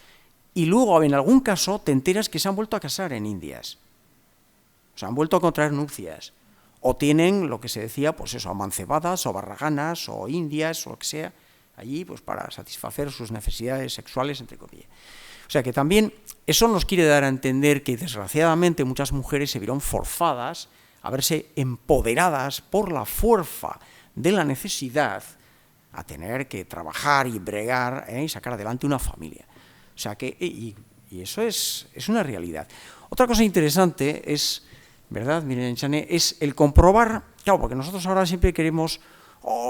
S1: y luego en algún caso te enteras que se han vuelto a casar en Indias, se han vuelto a contraer nupcias, o tienen lo que se decía, pues eso, amancebadas o barraganas o indias o lo que sea, allí pues para satisfacer sus necesidades sexuales, entre comillas. O sea que también eso nos quiere dar a entender que desgraciadamente muchas mujeres se vieron forzadas a verse empoderadas por la fuerza de la necesidad a tener que trabajar y bregar y sacar adelante una familia. O sea que, y eso es una realidad. Otra cosa interesante es, ¿verdad? Miren, Chané, es el comprobar, claro, porque nosotros ahora siempre queremos,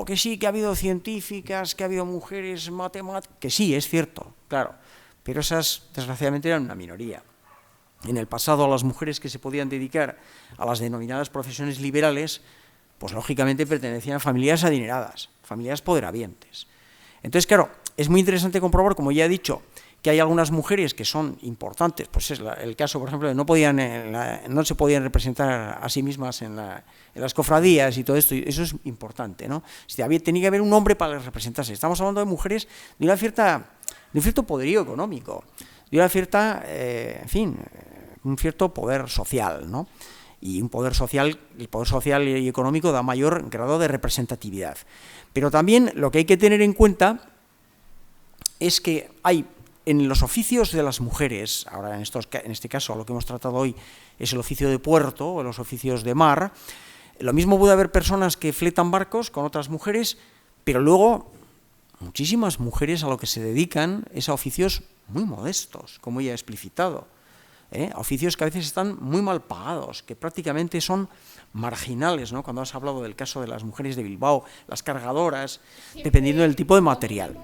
S1: que sí, que ha habido científicas, que ha habido mujeres matemáticas, que sí, es cierto, claro, pero esas desgraciadamente eran una minoría. En el pasado, a las mujeres que se podían dedicar a las denominadas profesiones liberales, pues lógicamente pertenecían a familias adineradas, familias poderavientes. Entonces, claro, es muy interesante comprobar, como ya he dicho, que hay algunas mujeres que son importantes, pues es el caso, por ejemplo, de no se podían representar a sí mismas en las cofradías y todo esto, y eso es importante, ¿no? Tenía que haber un hombre para representarse. Estamos hablando de mujeres de un cierto poderío económico, de una cierta, un cierto poder social, ¿no? Y el poder social y económico da mayor grado de representatividad. Pero también lo que hay que tener en cuenta es que hay en los oficios de las mujeres, ahora en este caso lo que hemos tratado hoy es el oficio de puerto o los oficios de mar, lo mismo puede haber personas que fletan barcos con otras mujeres, pero luego muchísimas mujeres a lo que se dedican es a oficios muy modestos, como ya he explicitado, a oficios que a veces están muy mal pagados, que prácticamente son marginales, ¿no? Cuando has hablado del caso de las mujeres de Bilbao, las cargadoras, dependiendo del tipo de material.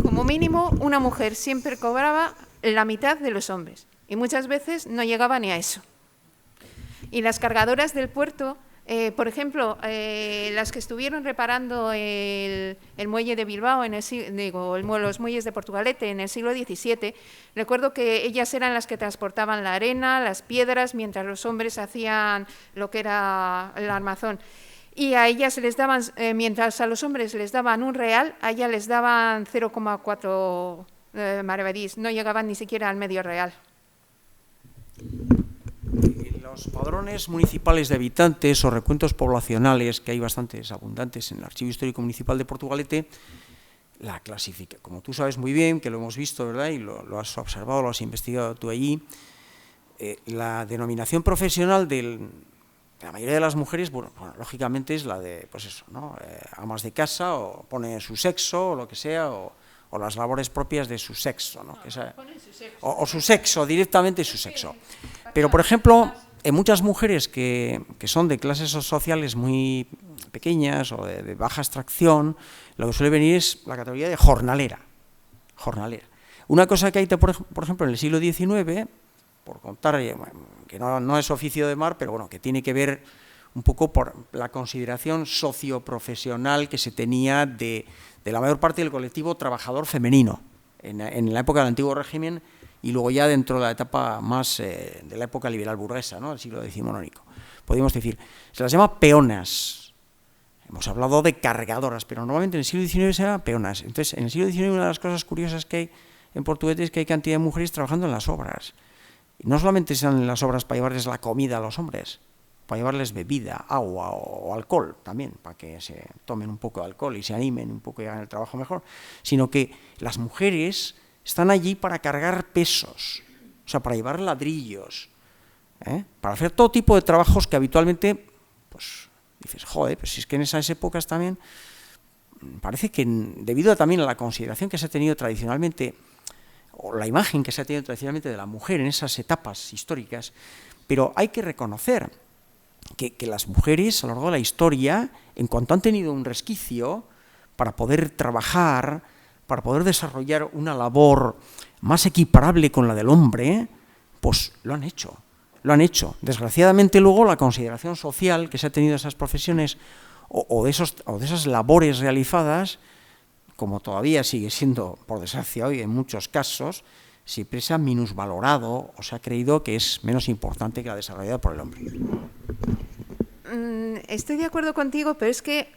S2: Como mínimo, una mujer siempre cobraba la mitad de los hombres y muchas veces no llegaba ni a eso. Y las cargadoras del puerto, por ejemplo, las que estuvieron reparando el muelle de Bilbao, los muelles de Portugalete en el siglo XVII, recuerdo que ellas eran las que transportaban la arena, las piedras, mientras los hombres hacían lo que era el armazón. Y a ellas les daban, mientras a los hombres les daban £1, a ellas les daban 0,4 maravedís, no llegaban ni siquiera al medio real.
S1: Los padrones municipales de habitantes o recuentos poblacionales, que hay bastantes abundantes en el Archivo Histórico Municipal de Portugalete, la clasifica. Como tú sabes muy bien, que lo hemos visto, ¿verdad? Y lo has observado, lo has investigado tú allí, la denominación profesional de la mayoría de las mujeres, bueno, lógicamente es la de, pues eso, ¿no? Amas de casa, o pone su sexo, o lo que sea, o las labores propias de su sexo, ¿no? O su sexo, directamente su sexo. Pero, por ejemplo, en muchas mujeres que son de clases sociales muy pequeñas o de baja extracción, lo que suele venir es la categoría de jornalera. Una cosa que hay, por ejemplo, en el siglo XIX, por contar, que no es oficio de mar, pero bueno, que tiene que ver un poco por la consideración socioprofesional que se tenía de la mayor parte del colectivo trabajador femenino en la época del antiguo régimen y luego ya dentro de la etapa más de la época liberal burguesa, ¿no? Del siglo decimonónico. Podríamos decir, se las llama peonas. Hemos hablado de cargadoras, pero normalmente en el siglo XIX se llama peonas. Entonces, en el siglo XIX una de las cosas curiosas que hay en Portugalete es que hay cantidad de mujeres trabajando en las obras. Y no solamente sean las obras para llevarles la comida a los hombres, para llevarles bebida, agua o alcohol también, para que se tomen un poco de alcohol y se animen un poco y hagan el trabajo mejor, sino que las mujeres están allí para cargar pesos, o sea, para llevar ladrillos, para hacer todo tipo de trabajos que habitualmente, pues, dices, joder, pues si es que en esas épocas también, parece que debido también a la consideración que se ha tenido tradicionalmente, o la imagen que se ha tenido tradicionalmente de la mujer en esas etapas históricas, Pero hay que reconocer que las mujeres a lo largo de la historia, en cuanto han tenido un resquicio para poder trabajar, para poder desarrollar una labor más equiparable con la del hombre, pues lo han hecho. Lo han hecho. Desgraciadamente luego la consideración social que se ha tenido de esas profesiones o de esas labores realizadas, como todavía sigue siendo, por desgracia hoy en muchos casos, siempre se ha minusvalorado o se ha creído que es menos importante que la desarrollada por el hombre.
S2: Estoy de acuerdo contigo, pero es que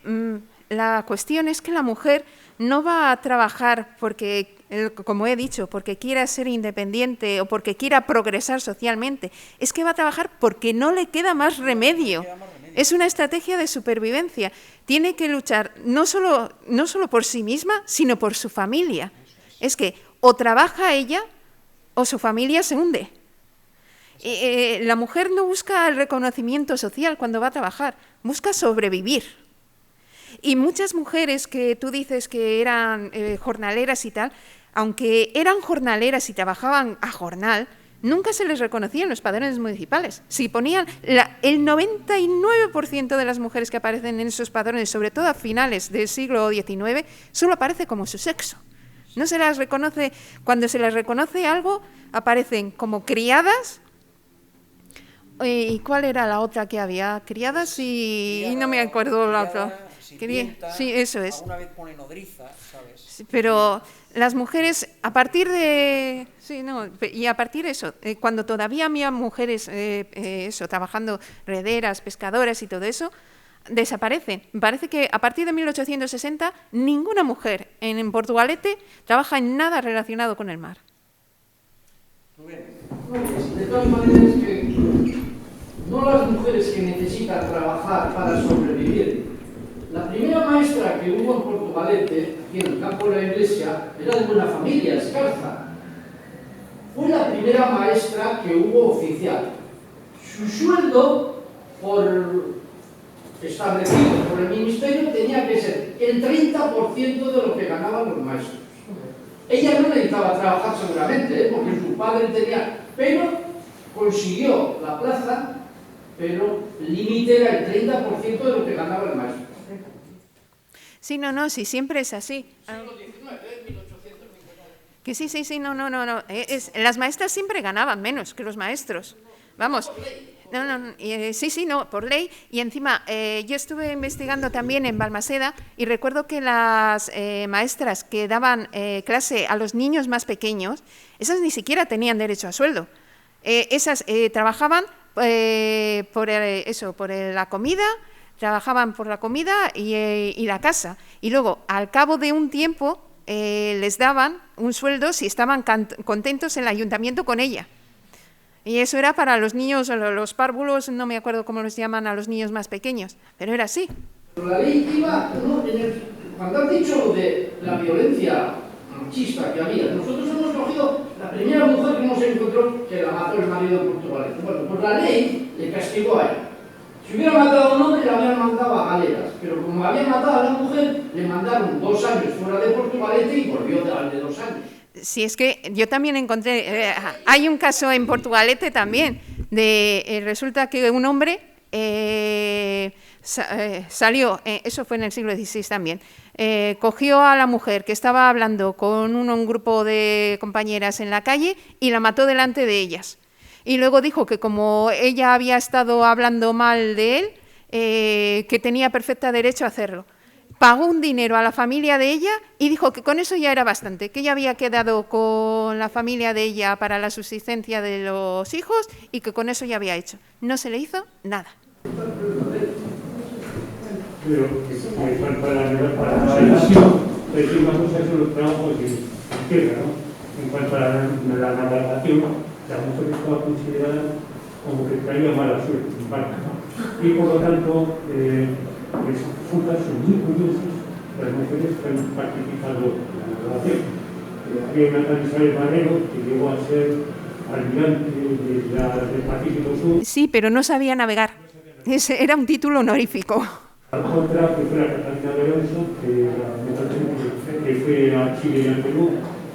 S2: la cuestión es que la mujer no va a trabajar porque, como he dicho, porque quiera ser independiente o porque quiera progresar socialmente. Es que va a trabajar porque no le queda más remedio. Es una estrategia de supervivencia. Tiene que luchar no solo por sí misma, sino por su familia. Es que o trabaja ella o su familia se hunde. La mujer no busca el reconocimiento social cuando va a trabajar, busca sobrevivir. Y muchas mujeres que tú dices que eran jornaleras y tal, aunque eran jornaleras y trabajaban a jornal, nunca se les reconocía en los padrones municipales. Si ponían el 99% de las mujeres que aparecen en esos padrones, sobre todo a finales del siglo XIX, solo aparece como su sexo. No se las reconoce, cuando se les reconoce algo, aparecen como criadas. ¿Y cuál era la otra que había? Criadas y no me acuerdo la otra. Sí, eso es.
S1: Alguna vez pone nodriza, ¿sabes?
S2: Sí, pero las mujeres, a partir de... Sí, no, y a partir de eso, cuando todavía había mujeres trabajando rederas, pescadoras y todo eso, desaparecen. Parece que a partir de 1860 ninguna mujer en Portugalete trabaja en nada relacionado con el mar.
S4: De todas maneras, que no las mujeres que necesitan trabajar para sobrevivir. La primera maestra que hubo en Portugalete, aquí en el campo de la iglesia, era de buena familia, Escarza. Fue la primera maestra que hubo oficial. Su sueldo, establecido por el ministerio, tenía que ser el 30% de lo que ganaban los maestros. Ella no necesitaba trabajar seguramente, porque su padre tenía, pero consiguió la plaza, pero el límite era el 30% de lo que ganaba el maestro.
S2: Sí, no, sí, siempre es así.
S4: Siglo XIX, 1800.
S2: Que sí, no. Las maestras siempre ganaban menos que los maestros. Vamos. No, por ley. Y encima, yo estuve investigando también en Balmaseda y recuerdo que las maestras que daban clase a los niños más pequeños, esas ni siquiera tenían derecho a sueldo. Esas trabajaban por la comida, trabajaban por la comida y la casa. Y luego, al cabo de un tiempo, les daban un sueldo si estaban contentos en el ayuntamiento con ella. Y eso era para los niños, los párvulos, no me acuerdo cómo los llaman a los niños más pequeños, pero era así.
S4: Pero la ley iba, cuando has dicho lo de la violencia machista que había, nosotros hemos cogido la primera mujer que nos encontró que la mató el marido de Portugalete. Bueno, pues la ley le castigó a ella. Si hubiera matado a un hombre, la habían mandado a galeras, pero como había matado a la mujer, le mandaron 2 años fuera de Portugalete y volvió a darle 2 años.
S2: Sí, es que yo también encontré, hay un caso en Portugalete también, resulta que un hombre salió, eso fue en el siglo XVI también, cogió a la mujer que estaba hablando con un grupo de compañeras en la calle y la mató delante de ellas. Y luego dijo que como ella había estado hablando mal de él, que tenía perfecto derecho a hacerlo. Pagó un dinero a la familia de ella y dijo que con eso ya era bastante, que ella había quedado con la familia de ella para la subsistencia de los hijos y que con eso ya había hecho. No se le hizo nada.
S3: Pero para la edición, es una cosa que los trabajos de izquierda, ¿no? En cuanto a la navegación, la mujer estaba considerada como que traía mala suerte en barca, ¿no? Y por lo tanto, resulta son muy curiosas las mujeres que han participado en la navegación. Había una tal Isabel Barrero que llegó a ser almirante del Pacífico Sur.
S2: Sí, pero no sabía navegar. Ese era un título honorífico.
S3: Otra que fue la Catalina de Alonso, que fue a Chile y a Perú.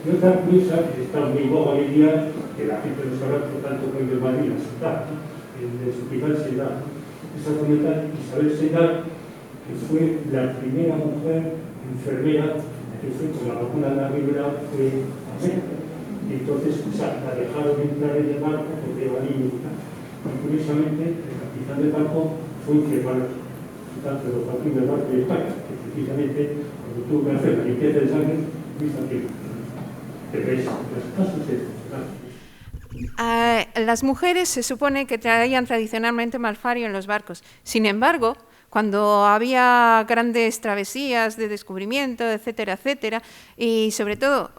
S3: Y otra curiosa que está muy boba hoy día, que la gente no sabe por tanto que es de Madrid, el hospital Seidal. Esta fundamental Isabel Seidal, que fue la primera mujer enfermera que fue con la vacuna de la ribera, fue a América. Y entonces la dejaron entrar en el barco porque era niño. Y curiosamente, el capitán del barco fue un enfermero, tanto de los patrones del barco de España, que precisamente cuando tuvo que hacer la limpieza de sangre, hizo aquello.
S2: Las mujeres se supone que traían tradicionalmente malfario en los barcos. Sin embargo, cuando había grandes travesías de descubrimiento, etcétera, etcétera, y sobre todo,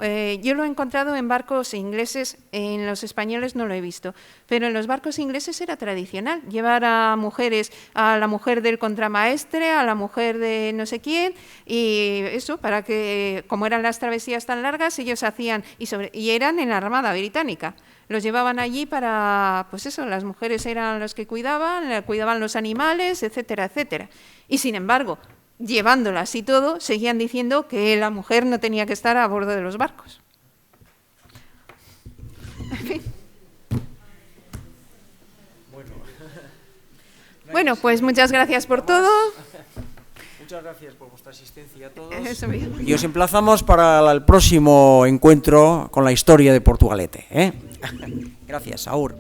S2: yo lo he encontrado en barcos ingleses, en los españoles no lo he visto, pero en los barcos ingleses era tradicional llevar a mujeres, a la mujer del contramaestre, a la mujer de no sé quién, y eso, para que, como eran las travesías tan largas, ellos hacían, y eran en la Armada Británica. Los llevaban allí para, pues eso, las mujeres eran las que cuidaban los animales, etcétera, etcétera. Y sin embargo, llevándolas y todo, seguían diciendo que la mujer no tenía que estar a bordo de los barcos. En fin. Bueno, pues muchas gracias por todo.
S1: Muchas gracias por vuestra asistencia a todos.
S2: Y
S1: os emplazamos para el próximo encuentro con la historia de Portugalete. Gracias, Aur.